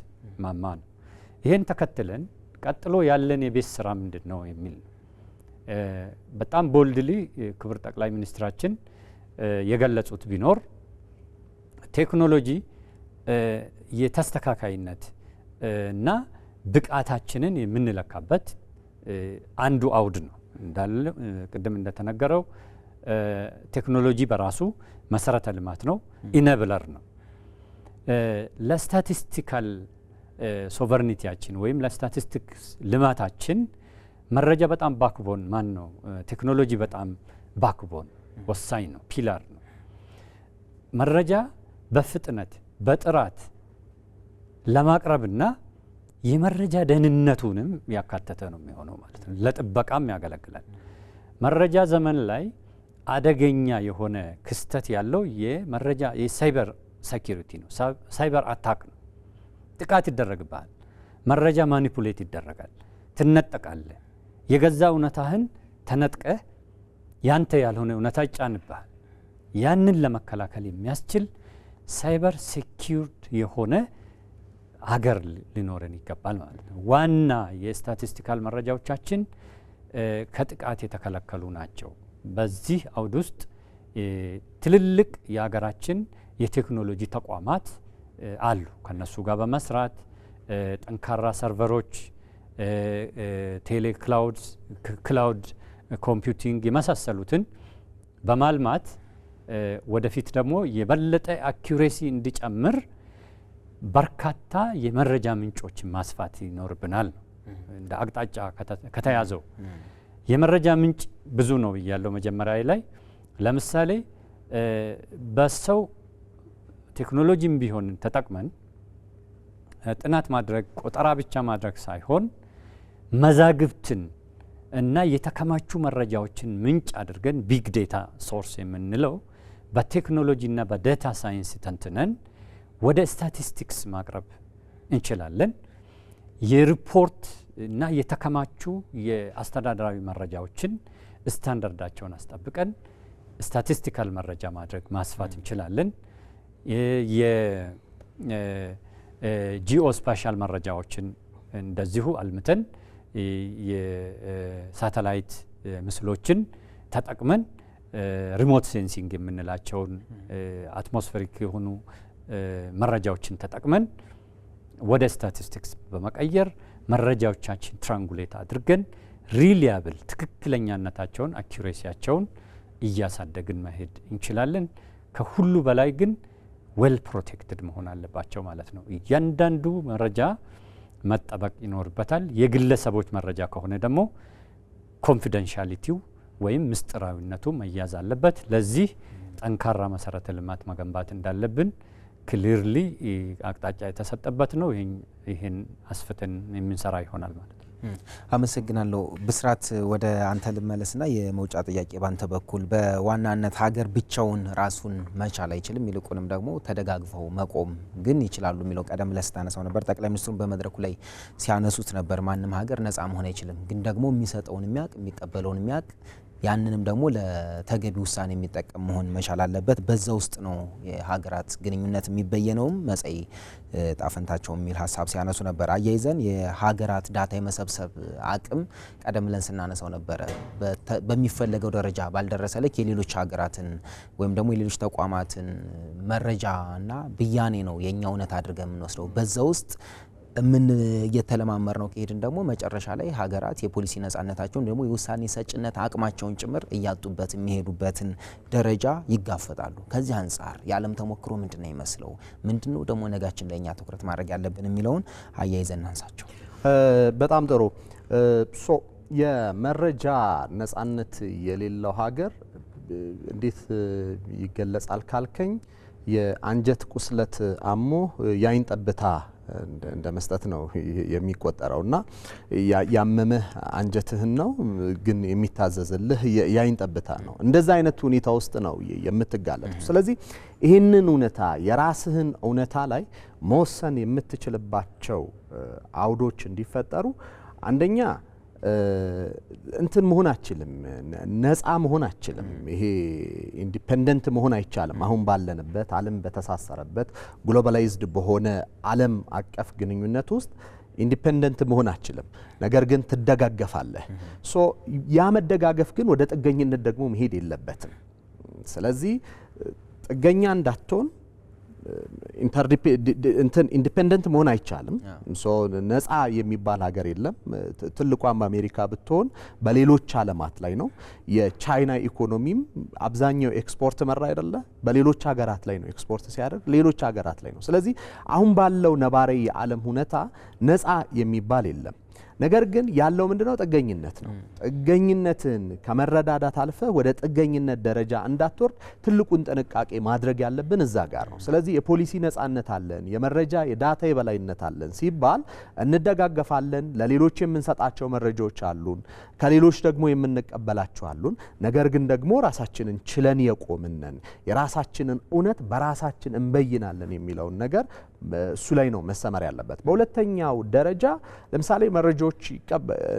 ማማ ነው። ይሄን ተከትለን ቀጥሎ ያለን የቤት ስራ ምንድን ነው የሚል በጣም ቦልድሊ ክቡር ጠቅላይ ሚኒስትራችን የገለጹት ቢኖር ቴክኖሎጂ የተስተካካይነት እና ብቃታችንን የምንለካበት አንዱ አውድ ነው። እንዳለ ቅድም እንደተነገረው ቴክኖሎጂ በራሱ መሰረተ ልማት ነው፣ ኢነብለር ነው። ለስታቲስቲካል ሶቨርኒቲያችን ወይም ለስታቲስቲክስ ልማታችን መረጃ በጣም ባክቦን ማን ነው፣ ቴክኖሎጂ በጣም ባክቦን ወሳኝ ነው፣ ፒላር ነው። መረጃ በፍጥነት በጥራት ለማቅረብና የመረጃ ደህንነቱንም ያካተተ ነው የሚሆነው ማለት ነው። ለጥበቃም ያገለግላል። መረጃ ዘመን ላይ አደገኛ የሆነ ክስተት ያለው የመረጃ የሳይበር ሴኩሪቲ ነው። ሳይበር አታክ ነው። ጥቃት ይደረግብሃል። መረጃ ማኒፑሌት ይደረጋል። ትነጠቃለህ። የገዛ እውነታህን ተነጥቀህ ያንተ ያልሆነ እውነታ ይጫንብሃል። ያንን ለመከላከል የሚያስችል ሳይበር ሴኩርድ የሆነ ሀገር ሊኖረን ይገባል ማለት ነው። ዋና የስታቲስቲካል መረጃዎቻችን ከጥቃት የተከለከሉ ናቸው። በዚህ አውድ ውስጥ ትልልቅ የሀገራችን የቴክኖሎጂ ተቋማት አሉ። ከነሱ ጋር በመስራት ጠንካራ ሰርቨሮች፣ ቴሌክላውድ፣ ክላውድ ኮምፒውቲንግ የመሳሰሉትን በማልማት ወደፊት ደግሞ የበለጠ አኪዩሬሲ እንዲጨምር በርካታ የመረጃ ምንጮችን ማስፋት ይኖርብናል። እንደ አቅጣጫ ከተያዘው የመረጃ ምንጭ ብዙ ነው ብያለሁ መጀመሪያ ላይ። ለምሳሌ በሰው ቴክኖሎጂም ቢሆን ተጠቅመን ጥናት ማድረግ ቆጠራ ብቻ ማድረግ ሳይሆን መዛግብትን እና የተከማቹ መረጃዎችን ምንጭ አድርገን ቢግ ዴታ ሶርስ የምንለው በቴክኖሎጂና በዳታ ሳይንስ ተንትነን ወደ ስታቲስቲክስ ማቅረብ እንችላለን። የሪፖርት እና የተከማቹ የአስተዳደራዊ መረጃዎችን ስታንዳርዳቸውን አስጠብቀን ስታቲስቲካል መረጃ ማድረግ ማስፋት እንችላለን። የጂኦስፓሻል መረጃዎችን እንደዚሁ አልምተን የሳተላይት ምስሎችን ተጠቅመን ሪሞት ሴንሲንግ የምንላቸውን አትሞስፌሪክ የሆኑ መረጃዎችን ተጠቅመን ወደ ስታቲስቲክስ በመቀየር መረጃዎቻችን ትራንጉሌት አድርገን ሪሊያብል ትክክለኛነታቸውን አኩሬሲያቸውን እያሳደግን መሄድ እንችላለን። ከሁሉ በላይ ግን ዌል ፕሮቴክትድ መሆን አለባቸው ማለት ነው። እያንዳንዱ መረጃ መጠበቅ ይኖርበታል። የግለሰቦች መረጃ ከሆነ ደግሞ ኮንፊደንሻሊቲው ወይም ምስጢራዊነቱ መያዝ አለበት። ለዚህ ጠንካራ መሰረተ ልማት መገንባት እንዳለብን ክሊርሊ አቅጣጫ የተሰጠበት ነው። ይህን አስፍተን የምንሰራ ይሆናል ማለት ነው። አመሰግናለሁ። ብስራት ወደ አንተ ልመለስና የመውጫ ጥያቄ ባንተ በኩል በዋናነት ሀገር ብቻውን ራሱን መቻል አይችልም፣ ይልቁንም ደግሞ ተደጋግፈው መቆም ግን ይችላሉ የሚለው ቀደም ብለህ ስታነሳው ነበር። ጠቅላይ ሚኒስትሩን በመድረኩ ላይ ሲያነሱት ነበር። ማንም ሀገር ነጻ መሆን አይችልም፣ ግን ደግሞ የሚሰጠውን የሚያውቅ የሚቀበለውን የሚያውቅ ያንንም ደግሞ ለተገቢ ውሳኔ የሚጠቀም መሆን መቻል አለበት። በዛ ውስጥ ነው የሀገራት ግንኙነት የሚበየነውም መጻኢ ጣፈንታቸው የሚል ሀሳብ ሲያነሱ ነበር። አያይዘን የሀገራት ዳታ የመሰብሰብ አቅም ቀደም ብለን ስናነሳው ነበረ። በሚፈለገው ደረጃ ባልደረሰ ልክ የሌሎች ሀገራትን ወይም ደግሞ የሌሎች ተቋማትን መረጃና ብያኔ ነው የኛ እውነት አድርገን የምንወስደው። በዛ ውስጥ ምን እየተለማመር ነው ከሄድን ደግሞ መጨረሻ ላይ ሀገራት የፖሊሲ ነጻነታቸውን ደግሞ የውሳኔ ሰጭነት አቅማቸውን ጭምር እያጡበት የሚሄዱበትን ደረጃ ይጋፈጣሉ። ከዚህ አንጻር የዓለም ተሞክሮ ምንድነው ይመስለው? ምንድነው ደግሞ ነጋችን ላይ እኛ ትኩረት ማድረግ ያለብን የሚለውን አያይዘን እናንሳቸው። በጣም ጥሩ። የመረጃ ነጻነት የሌለው ሀገር እንዴት ይገለጻል ካልከኝ የአንጀት ቁስለት አሞ ያይን ጠብታ እንደ መስጠት ነው የሚቆጠረውና ያመመህ አንጀትህን ነው ግን የሚታዘዝልህ ያይን ጠብታ ነው። እንደዛ አይነት ሁኔታ ውስጥ ነው የምትጋለጠው። ስለዚህ ይህንን እውነታ የራስህን እውነታ ላይ መወሰን የምትችልባቸው አውዶች እንዲፈጠሩ አንደኛ እንትን መሆን አችልም፣ ነፃ መሆን አችልም። ይሄ ኢንዲፔንደንት መሆን አይቻልም። አሁን ባለንበት ዓለም በተሳሰረበት ግሎባላይዝድ በሆነ ዓለም አቀፍ ግንኙነት ውስጥ ኢንዲፔንደንት መሆን አችልም። ነገር ግን ትደጋገፋለህ። ያ መደጋገፍ ግን ወደ ጥገኝነት ደግሞ መሄድ የለበትም። ስለዚህ ጥገኛ እንዳትሆን ኢንዲፔንደንት መሆን አይቻልም። ነፃ የሚባል ሀገር የለም። ትልቋም አሜሪካ ብትሆን በሌሎች ዓለማት ላይ ነው። የቻይና ኢኮኖሚም አብዛኛው ኤክስፖርት መራ አይደለ? በሌሎች ሀገራት ላይ ነው ኤክስፖርት ሲያደርግ ሌሎች ሀገራት ላይ ነው። ስለዚህ አሁን ባለው ነባራዊ የዓለም ሁኔታ ነፃ የሚባል የለም። ነገር ግን ያለው ምንድነው? ጥገኝነት ነው። ጥገኝነትን ከመረዳዳት አልፈ ወደ ጥገኝነት ደረጃ እንዳትወርድ ትልቁን ጥንቃቄ ማድረግ ያለብን እዛ ጋር ነው። ስለዚህ የፖሊሲ ነጻነት አለን፣ የመረጃ የዳታ የበላይነት አለን ሲባል እንደጋገፋለን። ለሌሎች የምንሰጣቸው መረጃዎች አሉን፣ ከሌሎች ደግሞ የምንቀበላቸው አሉን። ነገር ግን ደግሞ ራሳችንን ችለን የቆምነን የራሳችንን እውነት በራሳችን እንበይናለን የሚለውን ነገር እሱ ላይ ነው መሰመር ያለበት። በሁለተኛው ደረጃ ለምሳሌ መረጃዎች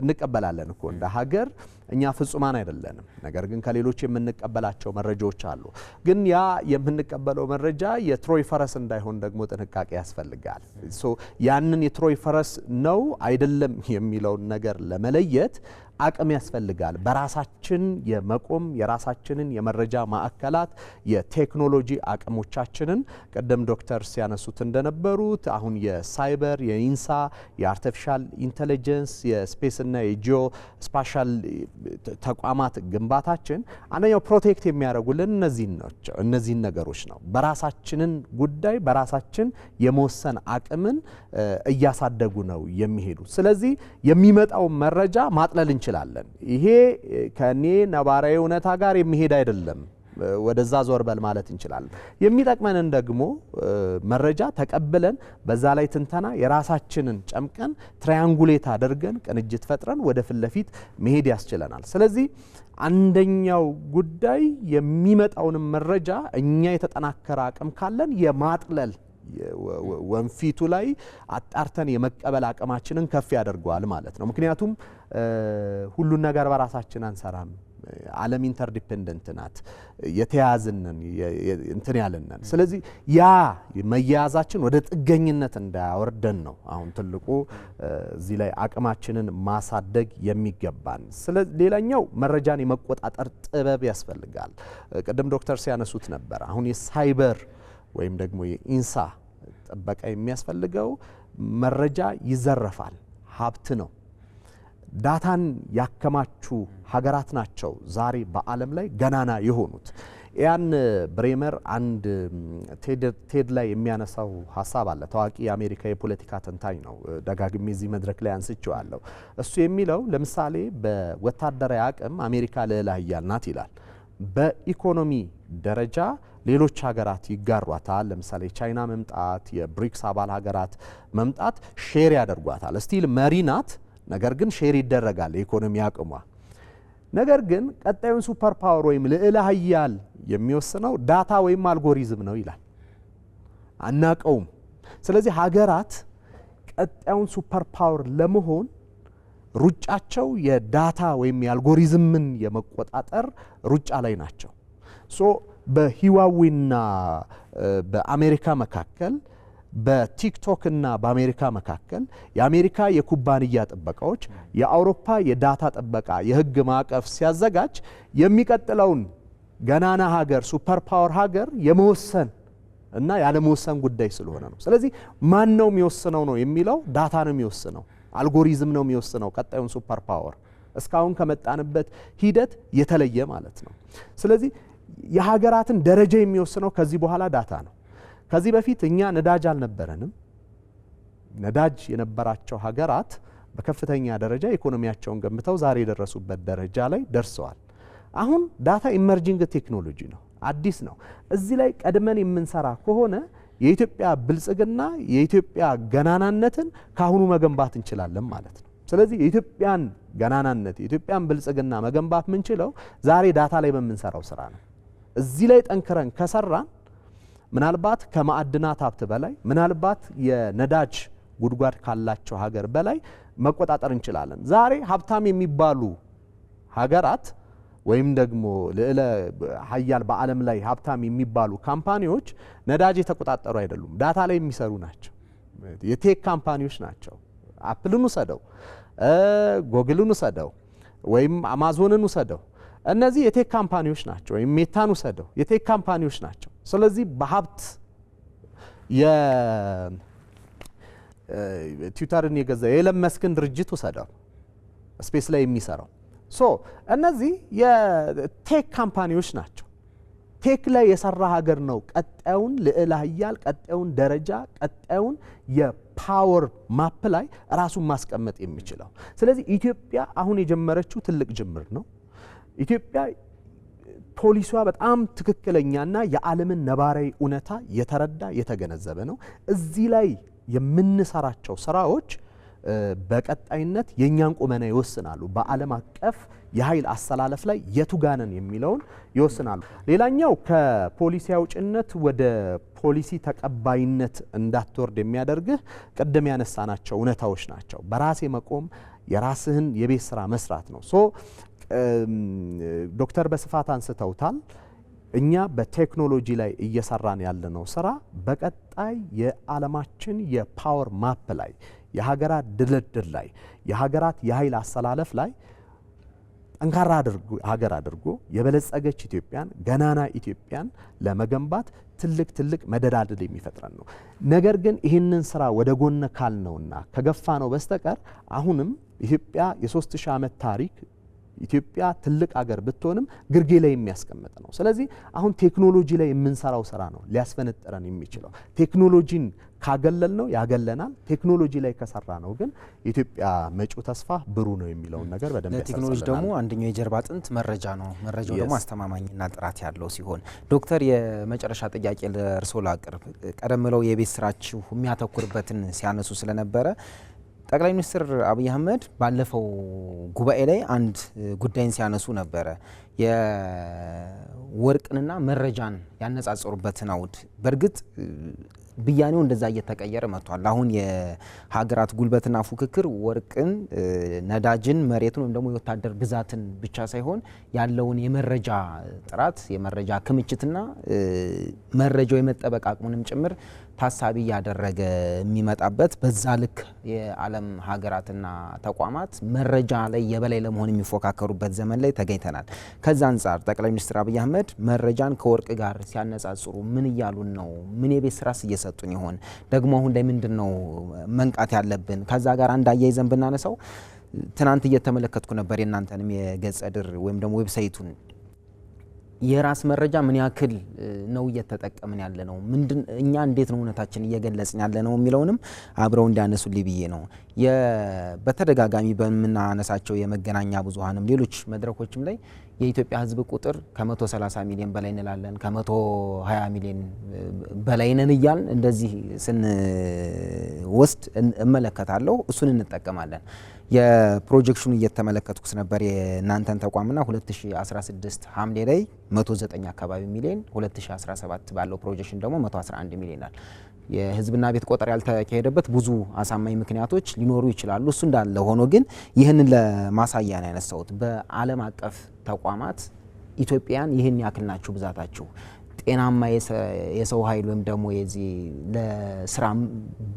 እንቀበላለን እኮ እንደ ሀገር እኛ ፍጹማን አይደለንም። ነገር ግን ከሌሎች የምንቀበላቸው መረጃዎች አሉ። ግን ያ የምንቀበለው መረጃ የትሮይ ፈረስ እንዳይሆን ደግሞ ጥንቃቄ ያስፈልጋል። ያንን የትሮይ ፈረስ ነው አይደለም የሚለውን ነገር ለመለየት አቅም ያስፈልጋል። በራሳችን የመቆም የራሳችንን የመረጃ ማዕከላት የቴክኖሎጂ አቅሞቻችንን ቀደም ዶክተር ሲያነሱት እንደነበሩት አሁን የሳይበር የኢንሳ የአርቲፊሻል ኢንተለጀንስ የስፔስና የጂኦ ስፓሻል ተቋማት ግንባታችን አንደኛው ፕሮቴክት የሚያደርጉልን እነዚህን ነገሮች ነው። በራሳችንን ጉዳይ በራሳችን የመወሰን አቅምን እያሳደጉ ነው የሚሄዱት። ስለዚህ የሚመጣው መረጃ ማጥለል እንችላለን። ይሄ ከኔ ነባራዊ እውነታ ጋር የሚሄድ አይደለም። ወደዛ ዞር በል ማለት እንችላለን። የሚጠቅመንን ደግሞ መረጃ ተቀብለን በዛ ላይ ትንተና የራሳችንን ጨምቀን ትራያንጉሌት አድርገን ቅንጅት ፈጥረን ወደ ፊት ለፊት መሄድ ያስችለናል። ስለዚህ አንደኛው ጉዳይ የሚመጣውንም መረጃ እኛ የተጠናከረ አቅም ካለን የማጥለል ወንፊቱ ላይ አጣርተን የመቀበል አቅማችንን ከፍ ያደርገዋል ማለት ነው። ምክንያቱም ሁሉን ነገር በራሳችን አንሰራም። ዓለም ኢንተርዲፔንደንት ናት፣ የተያዝነን እንትን ያለነን። ስለዚህ ያ መያያዛችን ወደ ጥገኝነት እንዳያወርደን ነው አሁን ትልቁ እዚህ ላይ አቅማችንን ማሳደግ የሚገባን። ስለዚህ ሌላኛው መረጃን የመቆጣጠር ጥበብ ያስፈልጋል። ቅድም ዶክተር ሲያነሱት ነበር። አሁን የሳይበር ወይም ደግሞ የኢንሳ ጥበቃ የሚያስፈልገው መረጃ ይዘረፋል፣ ሀብት ነው። ዳታን ያከማቹ ሀገራት ናቸው ዛሬ በዓለም ላይ ገናና የሆኑት። ያን ብሬመር አንድ ቴድ ላይ የሚያነሳው ሀሳብ አለ። ታዋቂ የአሜሪካ የፖለቲካ ተንታኝ ነው። ደጋግሜ እዚህ መድረክ ላይ አንስቼዋለሁ። እሱ የሚለው ለምሳሌ በወታደራዊ አቅም አሜሪካ ልዕለ ኃያል ናት ይላል። በኢኮኖሚ ደረጃ ሌሎች ሀገራት ይጋሯታል። ለምሳሌ ቻይና መምጣት፣ የብሪክስ አባል ሀገራት መምጣት ሼር ያደርጓታል። ስቲል መሪ ናት፣ ነገር ግን ሼር ይደረጋል የኢኮኖሚ አቅሟ። ነገር ግን ቀጣዩን ሱፐር ፓወር ወይም ልዕለ ኃያል የሚወስነው ዳታ ወይም አልጎሪዝም ነው ይላል። አናቀውም። ስለዚህ ሀገራት ቀጣዩን ሱፐር ፓወር ለመሆን ሩጫቸው የዳታ ወይም የአልጎሪዝምን የመቆጣጠር ሩጫ ላይ ናቸው። ሶ በሂዋዌና በአሜሪካ መካከል፣ በቲክቶክ እና በአሜሪካ መካከል የአሜሪካ የኩባንያ ጥበቃዎች የአውሮፓ የዳታ ጥበቃ የህግ ማዕቀፍ ሲያዘጋጅ የሚቀጥለውን ገናና ሀገር ሱፐር ፓወር ሀገር የመወሰን እና ያለመወሰን ጉዳይ ስለሆነ ነው። ስለዚህ ማን ነው የሚወስነው ነው የሚለው ዳታ ነው የሚወስነው፣ አልጎሪዝም ነው የሚወስነው ቀጣዩን ሱፐር ፓወር እስካሁን ከመጣንበት ሂደት የተለየ ማለት ነው። ስለዚህ የሀገራትን ደረጃ የሚወስነው ከዚህ በኋላ ዳታ ነው። ከዚህ በፊት እኛ ነዳጅ አልነበረንም። ነዳጅ የነበራቸው ሀገራት በከፍተኛ ደረጃ ኢኮኖሚያቸውን ገንብተው ዛሬ የደረሱበት ደረጃ ላይ ደርሰዋል። አሁን ዳታ ኢመርጂንግ ቴክኖሎጂ ነው፣ አዲስ ነው። እዚህ ላይ ቀድመን የምንሰራ ከሆነ የኢትዮጵያ ብልጽግና የኢትዮጵያ ገናናነትን ካሁኑ መገንባት እንችላለን ማለት ነው። ስለዚህ የኢትዮጵያን ገናናነት የኢትዮጵያን ብልጽግና መገንባት ምንችለው ዛሬ ዳታ ላይ በምንሰራው ስራ ነው። እዚህ ላይ ጠንክረን ከሰራን ምናልባት ከማዕድናት ሀብት በላይ ምናልባት የነዳጅ ጉድጓድ ካላቸው ሀገር በላይ መቆጣጠር እንችላለን። ዛሬ ሀብታም የሚባሉ ሀገራት ወይም ደግሞ ልዕለ ኃያል በዓለም ላይ ሀብታም የሚባሉ ካምፓኒዎች ነዳጅ የተቆጣጠሩ አይደሉም፣ ዳታ ላይ የሚሰሩ ናቸው። የቴክ ካምፓኒዎች ናቸው። አፕልን ውሰደው፣ ጎግልን ውሰደው፣ ወይም አማዞንን ውሰደው፣ እነዚህ የቴክ ካምፓኒዎች ናቸው። ወይም ሜታን ውሰደው፣ የቴክ ካምፓኒዎች ናቸው። ስለዚህ በሀብት የትዊተርን የገዛ የኤለን መስክን ድርጅት ውሰደው፣ ስፔስ ላይ የሚሰራው እነዚህ የቴክ ካምፓኒዎች ናቸው። ቴክ ላይ የሰራ ሀገር ነው ቀጣዩን ልዕለ ኃያል ቀጣዩን ደረጃ ቀጣዩን የፓወር ማፕ ላይ ራሱን ማስቀመጥ የሚችለው። ስለዚህ ኢትዮጵያ አሁን የጀመረችው ትልቅ ጅምር ነው። ኢትዮጵያ ፖሊሲዋ በጣም ትክክለኛና የዓለምን ነባራዊ እውነታ የተረዳ የተገነዘበ ነው። እዚህ ላይ የምንሰራቸው ስራዎች በቀጣይነት የኛን ቁመና ይወስናሉ። በዓለም አቀፍ የኃይል አሰላለፍ ላይ የቱጋነን የሚለውን ይወስናሉ። ሌላኛው ከፖሊሲ አውጭነት ወደ ፖሊሲ ተቀባይነት እንዳትወርድ የሚያደርግህ ቅድም ያነሳናቸው እውነታዎች ናቸው። በራሴ መቆም የራስህን የቤት ስራ መስራት ነው። ዶክተር በስፋት አንስተውታል። እኛ በቴክኖሎጂ ላይ እየሰራን ያለነው ስራ በቀጣይ የዓለማችን የፓወር ማፕ ላይ የሀገራት ድልድል ላይ የሀገራት የኃይል አሰላለፍ ላይ ጠንካራ ሀገር አድርጎ የበለጸገች ኢትዮጵያን ገናና ኢትዮጵያን ለመገንባት ትልቅ መደላድል የሚፈጥረን ነው። ነገር ግን ይህንን ስራ ወደ ጎን ካልነውና ከገፋ ነው በስተቀር አሁንም ኢትዮጵያ የ3000 ዓመት ታሪክ ኢትዮጵያ ትልቅ ሀገር ብትሆንም ግርጌ ላይ የሚያስቀምጥ ነው። ስለዚህ አሁን ቴክኖሎጂ ላይ የምንሰራው ስራ ነው ሊያስፈነጥረን የሚችለው። ቴክኖሎጂን ካገለል ነው ያገለናል። ቴክኖሎጂ ላይ ከሰራ ነው ግን የኢትዮጵያ መጪው ተስፋ ብሩ ነው የሚለውን ነገር በደንብ ያሳስበናል። ቴክኖሎጂ ደግሞ አንደኛው የጀርባ አጥንት መረጃ ነው። መረጃው ደግሞ አስተማማኝና ጥራት ያለው ሲሆን ዶክተር የመጨረሻ ጥያቄ ለእርስዎ ላቅርብ። ቀደም ብለው የቤት ስራችሁ የሚያተኩርበትን ሲያነሱ ስለነበረ ጠቅላይ ሚኒስትር አብይ አህመድ ባለፈው ጉባኤ ላይ አንድ ጉዳይን ሲያነሱ ነበረ። የወርቅንና መረጃን ያነጻጸሩበትን አውድ በእርግጥ ብያኔው እንደዛ እየተቀየረ መጥቷል። አሁን የሀገራት ጉልበትና ፉክክር ወርቅን፣ ነዳጅን፣ መሬቱን ወይም ደግሞ የወታደር ብዛትን ብቻ ሳይሆን ያለውን የመረጃ ጥራት፣ የመረጃ ክምችትና መረጃው የመጠበቅ አቅሙንም ጭምር ታሳቢ ያደረገ የሚመጣበት በዛ ልክ የዓለም ሀገራትና ተቋማት መረጃ ላይ የበላይ ለመሆን የሚፎካከሩበት ዘመን ላይ ተገኝተናል። ከዛ አንጻር ጠቅላይ ሚኒስትር አብይ አህመድ መረጃን ከወርቅ ጋር ሲያነጻጽሩ ምን እያሉን ነው? ምን የቤት ስራስ እየሰጡን ይሆን? ደግሞ አሁን ላይ ምንድን ነው መንቃት ያለብን? ከዛ ጋር አንድ አያይዘን ብናነሳው ትናንት እየተመለከትኩ ነበር የእናንተንም የገጸ ድር ወይም ደግሞ ዌብሳይቱን የራስ መረጃ ምን ያክል ነው እየተጠቀምን ያለ ነው? ምንድን እኛ እንዴት ነው እውነታችን እየገለጽን ያለ ነው የሚለውንም አብረው እንዲያነሱልኝ ብዬ ነው። በተደጋጋሚ በምናነሳቸው የመገናኛ ብዙሃንም ሌሎች መድረኮችም ላይ የኢትዮጵያ ሕዝብ ቁጥር ከ130 ሚሊዮን በላይ እንላለን፣ ከ120 ሚሊዮን በላይ ነን እያልን እንደዚህ ስንወስድ እመለከታለሁ። እሱን እንጠቀማለን። የፕሮጀክሽኑ እየተመለከትኩት ነበር የእናንተን ተቋምና 2016 ሐምሌ ላይ 109 አካባቢ ሚሊዮን 2017 ባለው ፕሮጀክሽን ደግሞ 111 ሚሊዮን ናል። የህዝብና ቤት ቆጠራ ያልተካሄደበት ብዙ አሳማኝ ምክንያቶች ሊኖሩ ይችላሉ። እሱ እንዳለ ሆኖ ግን ይህንን ለማሳያ ነው ያነሳሁት። በዓለም አቀፍ ተቋማት ኢትዮጵያን ይህን ያክል ናችሁ ብዛታችሁ፣ ጤናማ የሰው ኃይል ወይም ደግሞ የዚህ ለስራ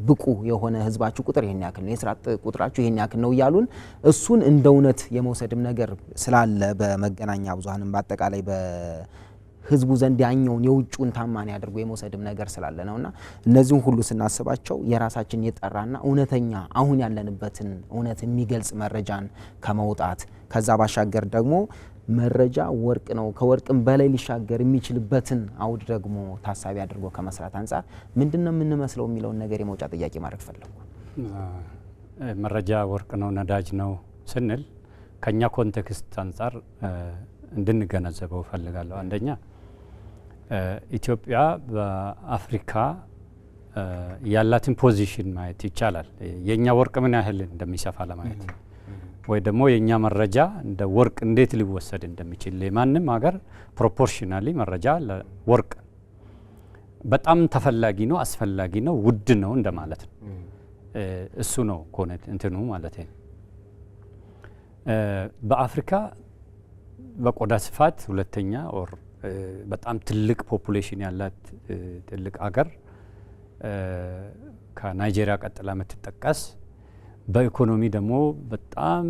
ብቁ የሆነ ህዝባችሁ ቁጥር ይሄን ያክል ነው፣ የስራ ቁጥራችሁ ይሄን ያክል ነው እያሉን እሱን እንደ እውነት የመውሰድም ነገር ስላለ በመገናኛ ብዙሃንም በአጠቃላይ በህዝቡ ዘንድ ያኛውን የውጩን ታማኝ አድርጎ የመውሰድም ነገር ስላለ ነውና እነዚህን ሁሉ ስናስባቸው የራሳችን የጠራና እውነተኛ አሁን ያለንበትን እውነት የሚገልጽ መረጃን ከመውጣት ከዛ ባሻገር ደግሞ መረጃ ወርቅ ነው፣ ከወርቅም በላይ ሊሻገር የሚችልበትን አውድ ደግሞ ታሳቢ አድርጎ ከመስራት አንጻር ምንድነው የምንመስለው የሚለውን ነገር የመውጫ ጥያቄ ማድረግ ፈለኩ። መረጃ ወርቅ ነው፣ ነዳጅ ነው ስንል ከኛ ኮንቴክስት አንጻር እንድንገነዘበው ፈልጋለሁ። አንደኛ ኢትዮጵያ በአፍሪካ ያላትን ፖዚሽን ማየት ይቻላል። የኛ ወርቅ ምን ያህል እንደሚሰፋ ለማየት ወይ ደግሞ የኛ መረጃ እንደ ወርቅ እንዴት ሊወሰድ እንደሚችል ለማንም ሀገር ፕሮፖርሽናሊ መረጃ ለወርቅ በጣም ተፈላጊ ነው፣ አስፈላጊ ነው፣ ውድ ነው እንደማለት ነው። እሱ ነው ኮኔት እንትኑ ማለት ነው። በአፍሪካ በቆዳ ስፋት ሁለተኛ ኦር በጣም ትልቅ ፖፑሌሽን ያላት ትልቅ ሀገር ከናይጄሪያ ቀጥላ የምትጠቀስ በኢኮኖሚ ደግሞ በጣም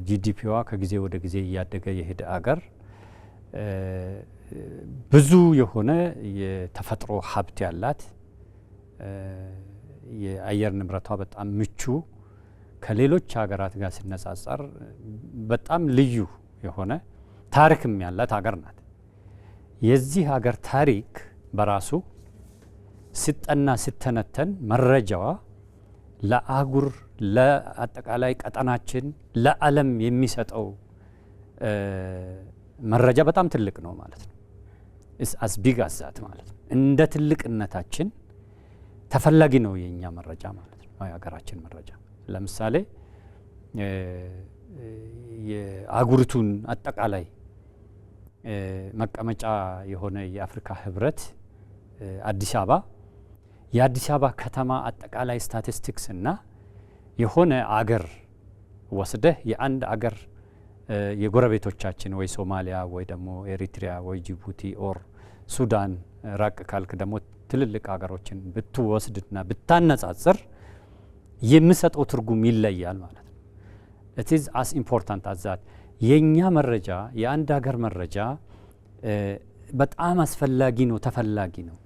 ጂዲፒዋ ከጊዜ ወደ ጊዜ እያደገ የሄደ አገር ብዙ የሆነ የተፈጥሮ ሀብት ያላት የአየር ንብረቷ በጣም ምቹ ከሌሎች ሀገራት ጋር ሲነጻጸር በጣም ልዩ የሆነ ታሪክም ያላት ሀገር ናት። የዚህ ሀገር ታሪክ በራሱ ሲጠና ሲተነተን መረጃዋ ለአህጉር ለአጠቃላይ ቀጠናችን ለዓለም የሚሰጠው መረጃ በጣም ትልቅ ነው ማለት ነው። as big as that ማለት ነው። እንደ ትልቅነታችን ተፈላጊ ነው የኛ መረጃ ማለት ነው። የሀገራችን መረጃ ለምሳሌ የአህጉሪቱን አጠቃላይ መቀመጫ የሆነ የአፍሪካ ህብረት አዲስ አበባ የአዲስ አበባ ከተማ አጠቃላይ ስታቲስቲክስ እና የሆነ አገር ወስደህ የአንድ አገር የጎረቤቶቻችን ወይ ሶማሊያ ወይ ደግሞ ኤሪትሪያ ወይ ጅቡቲ ኦር ሱዳን ራቅ ካልክ ደግሞ ትልልቅ አገሮችን ብትወስድና ብታነጻጽር የሚሰጠው ትርጉም ይለያል ማለት ነው። it is as important as that የኛ መረጃ የአንድ ሀገር መረጃ በጣም አስፈላጊ ነው፣ ተፈላጊ ነው።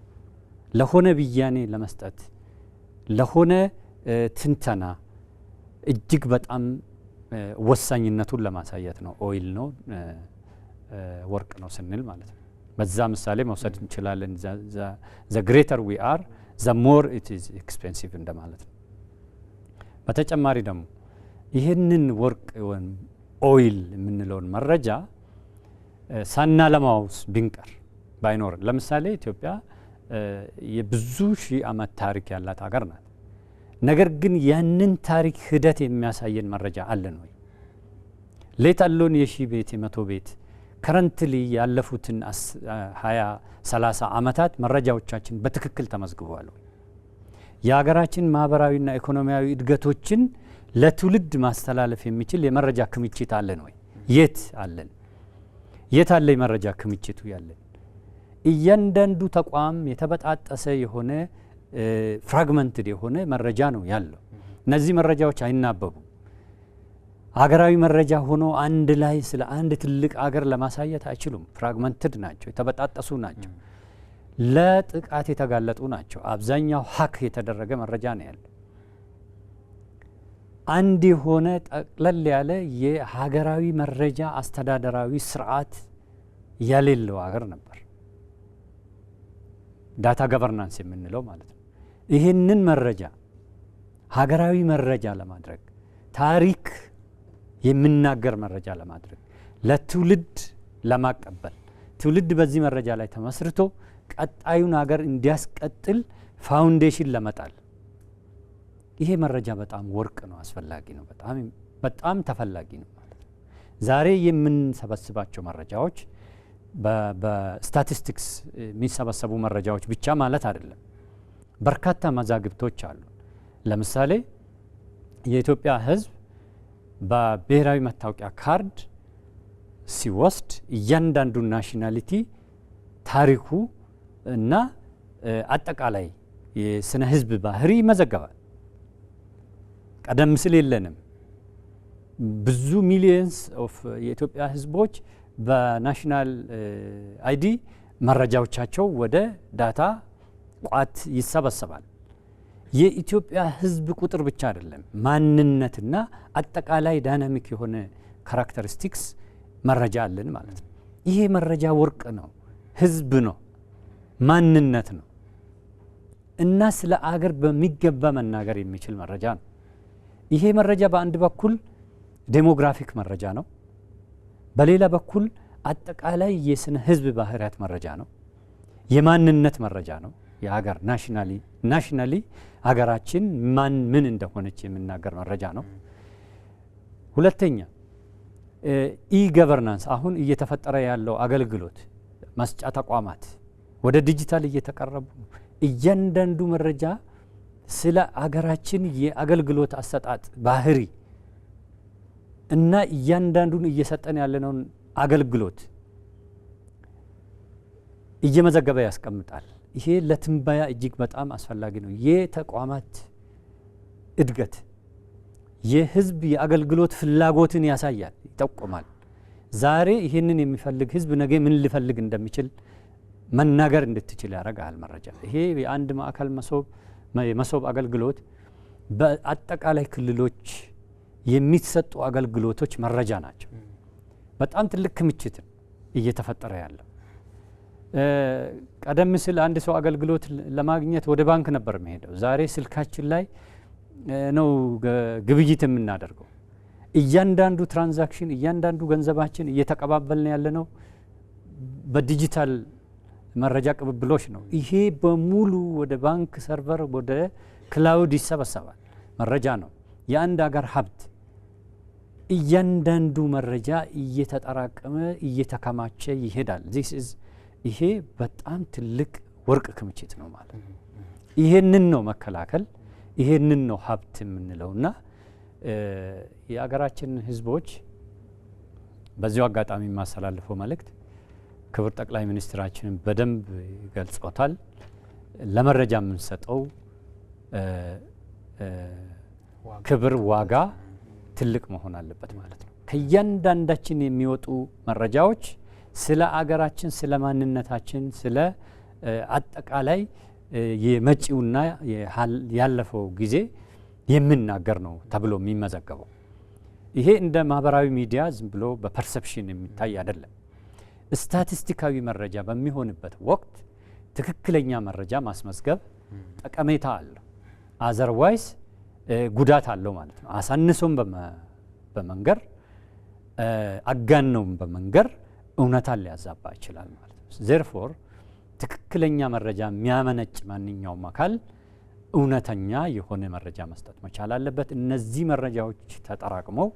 ለሆነ ብያኔ ለመስጠት ለሆነ ትንተና እጅግ በጣም ወሳኝነቱን ለማሳየት ነው። ኦይል ነው ወርቅ ነው ስንል ማለት ነው። በዛ ምሳሌ መውሰድ እንችላለን። ዘ ግሬተር ዊ አር ዘ ሞር ኢት ኢዝ ኤክስፔንሲቭ እንደማለት ነው። በተጨማሪ ደግሞ ይህንን ወርቅ ወይም ኦይል የምንለውን መረጃ ሳናለማውስ ብንቀር ባይኖር፣ ለምሳሌ ኢትዮጵያ የብዙ ሺህ ዓመት ታሪክ ያላት ሀገር ናት። ነገር ግን ያንን ታሪክ ሂደት የሚያሳየን መረጃ አለን ወይ? ሌት አሎን የሺህ ቤት የመቶ ቤት ከረንትሊ ያለፉትን 20-30 ዓመታት መረጃዎቻችን በትክክል ተመዝግበዋል ወይ? የሀገራችን ማህበራዊና ኢኮኖሚያዊ እድገቶችን ለትውልድ ማስተላለፍ የሚችል የመረጃ ክምችት አለን ወይ? የት አለን? የት አለ የመረጃ ክምችቱ ያለን? እያንዳንዱ ተቋም የተበጣጠሰ የሆነ ፍራግመንትድ የሆነ መረጃ ነው ያለው። እነዚህ መረጃዎች አይናበቡም። ሀገራዊ መረጃ ሆኖ አንድ ላይ ስለ አንድ ትልቅ ሀገር ለማሳየት አይችሉም። ፍራግመንትድ ናቸው፣ የተበጣጠሱ ናቸው፣ ለጥቃት የተጋለጡ ናቸው። አብዛኛው ሀክ የተደረገ መረጃ ነው ያለው። አንድ የሆነ ጠቅለል ያለ የሀገራዊ መረጃ አስተዳደራዊ ስርዓት ያሌለው ሀገር ነበር፣ ዳታ ገቨርናንስ የምንለው ማለት ነው። ይህንን መረጃ ሀገራዊ መረጃ ለማድረግ ታሪክ የሚናገር መረጃ ለማድረግ ለትውልድ ለማቀበል ትውልድ በዚህ መረጃ ላይ ተመስርቶ ቀጣዩን ሀገር እንዲያስቀጥል ፋውንዴሽን ለመጣል ይሄ መረጃ በጣም ወርቅ ነው፣ አስፈላጊ ነው፣ በጣም ተፈላጊ ነው ማለት ነው። ዛሬ የምንሰበስባቸው መረጃዎች በስታቲስቲክስ የሚሰበሰቡ መረጃዎች ብቻ ማለት አይደለም። በርካታ መዛግብቶች አሉ። ለምሳሌ የኢትዮጵያ ሕዝብ በብሔራዊ መታወቂያ ካርድ ሲወስድ እያንዳንዱ ናሽናሊቲ ታሪኩ እና አጠቃላይ የስነ ሕዝብ ባህሪ ይመዘገባል። ቀደም ሲል የለንም። ብዙ ሚሊየንስ ኦፍ የኢትዮጵያ ሕዝቦች በናሽናል አይዲ መረጃዎቻቸው ወደ ዳታ ቋት ይሰበሰባል። የኢትዮጵያ ሕዝብ ቁጥር ብቻ አይደለም፣ ማንነትና አጠቃላይ ዳይናሚክ የሆነ ካራክተሪስቲክስ መረጃ አለን ማለት ነው። ይሄ መረጃ ወርቅ ነው፣ ሕዝብ ነው፣ ማንነት ነው እና ስለ አገር በሚገባ መናገር የሚችል መረጃ ነው። ይሄ መረጃ በአንድ በኩል ዴሞግራፊክ መረጃ ነው፣ በሌላ በኩል አጠቃላይ የስነ ሕዝብ ባህሪያት መረጃ ነው፣ የማንነት መረጃ ነው። የሀገር ናሽናሊ ሀገራችን ምን እንደሆነች የሚናገር መረጃ ነው። ሁለተኛ ኢ ገቨርናንስ አሁን እየተፈጠረ ያለው አገልግሎት መስጫ ተቋማት ወደ ዲጂታል እየተቀረቡ ነው። እያንዳንዱ መረጃ ስለ አገራችን የአገልግሎት አሰጣጥ ባህሪ እና እያንዳንዱን እየሰጠን ያለነውን አገልግሎት እየመዘገበ ያስቀምጣል። ይሄ ለትንበያ እጅግ በጣም አስፈላጊ ነው። የተቋማት እድገት የህዝብ የአገልግሎት ፍላጎትን ያሳያል፣ ይጠቁማል። ዛሬ ይህንን የሚፈልግ ህዝብ ነገ ምን ሊፈልግ እንደሚችል መናገር እንድትችል ያደርጋል መረጃ። ይሄ የአንድ ማዕከል መሶብ አገልግሎት በአጠቃላይ ክልሎች የሚሰጡ አገልግሎቶች መረጃ ናቸው። በጣም ትልቅ ክምችት እየተፈጠረ ያለው። ቀደም ሲል አንድ ሰው አገልግሎት ለማግኘት ወደ ባንክ ነበር የሚሄደው። ዛሬ ስልካችን ላይ ነው ግብይት የምናደርገው። እያንዳንዱ ትራንዛክሽን እያንዳንዱ ገንዘባችን እየተቀባበልን ያለነው በዲጂታል መረጃ ቅብብሎች ነው። ይሄ በሙሉ ወደ ባንክ ሰርቨር ወደ ክላውድ ይሰበሰባል። መረጃ ነው የአንድ ሀገር ሀብት። እያንዳንዱ መረጃ እየተጠራቀመ እየተከማቸ ይሄዳል። ይሄ በጣም ትልቅ ወርቅ ክምችት ነው ማለት ነው። ይሄንን ነው መከላከል፣ ይሄንን ነው ሀብት የምንለውና የሀገራችን ህዝቦች በዚሁ አጋጣሚ የማስተላልፈው መልእክት ክቡር ጠቅላይ ሚኒስትራችንን በደንብ ገልጾታል። ለመረጃ የምንሰጠው ክብር፣ ዋጋ ትልቅ መሆን አለበት ማለት ነው። ከእያንዳንዳችን የሚወጡ መረጃዎች ስለ አገራችን፣ ስለ ማንነታችን፣ ስለ አጠቃላይ የመጪውና ያለፈው ጊዜ የሚናገር ነው ተብሎ የሚመዘገበው። ይሄ እንደ ማህበራዊ ሚዲያ ዝም ብሎ በፐርሰፕሽን የሚታይ አይደለም። ስታቲስቲካዊ መረጃ በሚሆንበት ወቅት ትክክለኛ መረጃ ማስመዝገብ ጠቀሜታ አለው። አዘርዋይስ ጉዳት አለው ማለት ነው። አሳንሶም በመንገር አጋነውም በመንገር እውነታን ሊያዛባ ይችላል ማለት ነው። ዜርፎር ትክክለኛ መረጃ የሚያመነጭ ማንኛውም አካል እውነተኛ የሆነ መረጃ መስጠት መቻል አለበት። እነዚህ መረጃዎች ተጠራቅመው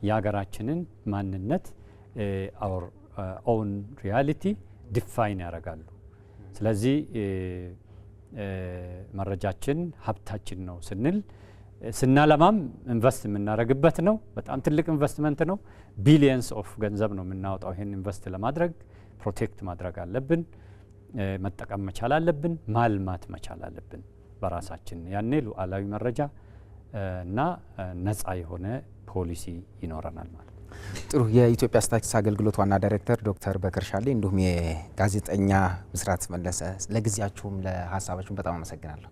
የሀገራችንን ማንነት our own reality ዲፋይን ያደርጋሉ። ስለዚህ መረጃችን ሀብታችን ነው ስንል ስናለማም ኢንቨስት የምናደርግበት ነው። በጣም ትልቅ ኢንቨስትመንት ነው። ቢሊየንስ ኦፍ ገንዘብ ነው የምናወጣው። ይሄን ኢንቨስት ለማድረግ ፕሮቴክት ማድረግ አለብን፣ መጠቀም መቻል አለብን፣ ማልማት መቻል አለብን በራሳችን። ያኔ ሉዓላዊ መረጃ እና ነፃ የሆነ ፖሊሲ ይኖረናል ማለት ነው። ጥሩ። የኢትዮጵያ ስታቲስቲክስ አገልግሎት ዋና ዳይሬክተር ዶክተር በከር ሻሌ እንዲሁም የጋዜጠኛ ብስራት መለሰ ለጊዜያችሁም ለሀሳባችሁም በጣም አመሰግናለሁ።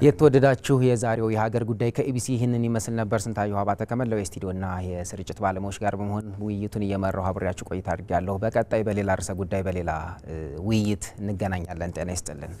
የተወደዳችሁ የዛሬው የሀገር ጉዳይ ከኢቢሲ ይህንን ይመስል ነበር። ስንታየሁ አባተ ከመላው የስቱዲዮና የስርጭት ባለሙያዎች ጋር በመሆን ውይይቱን እየመራው አብሬያችሁ ቆይታ አድርጌያለሁ። በቀጣይ በሌላ ርዕሰ ጉዳይ በሌላ ውይይት እንገናኛለን። ጤና ይስጥልን።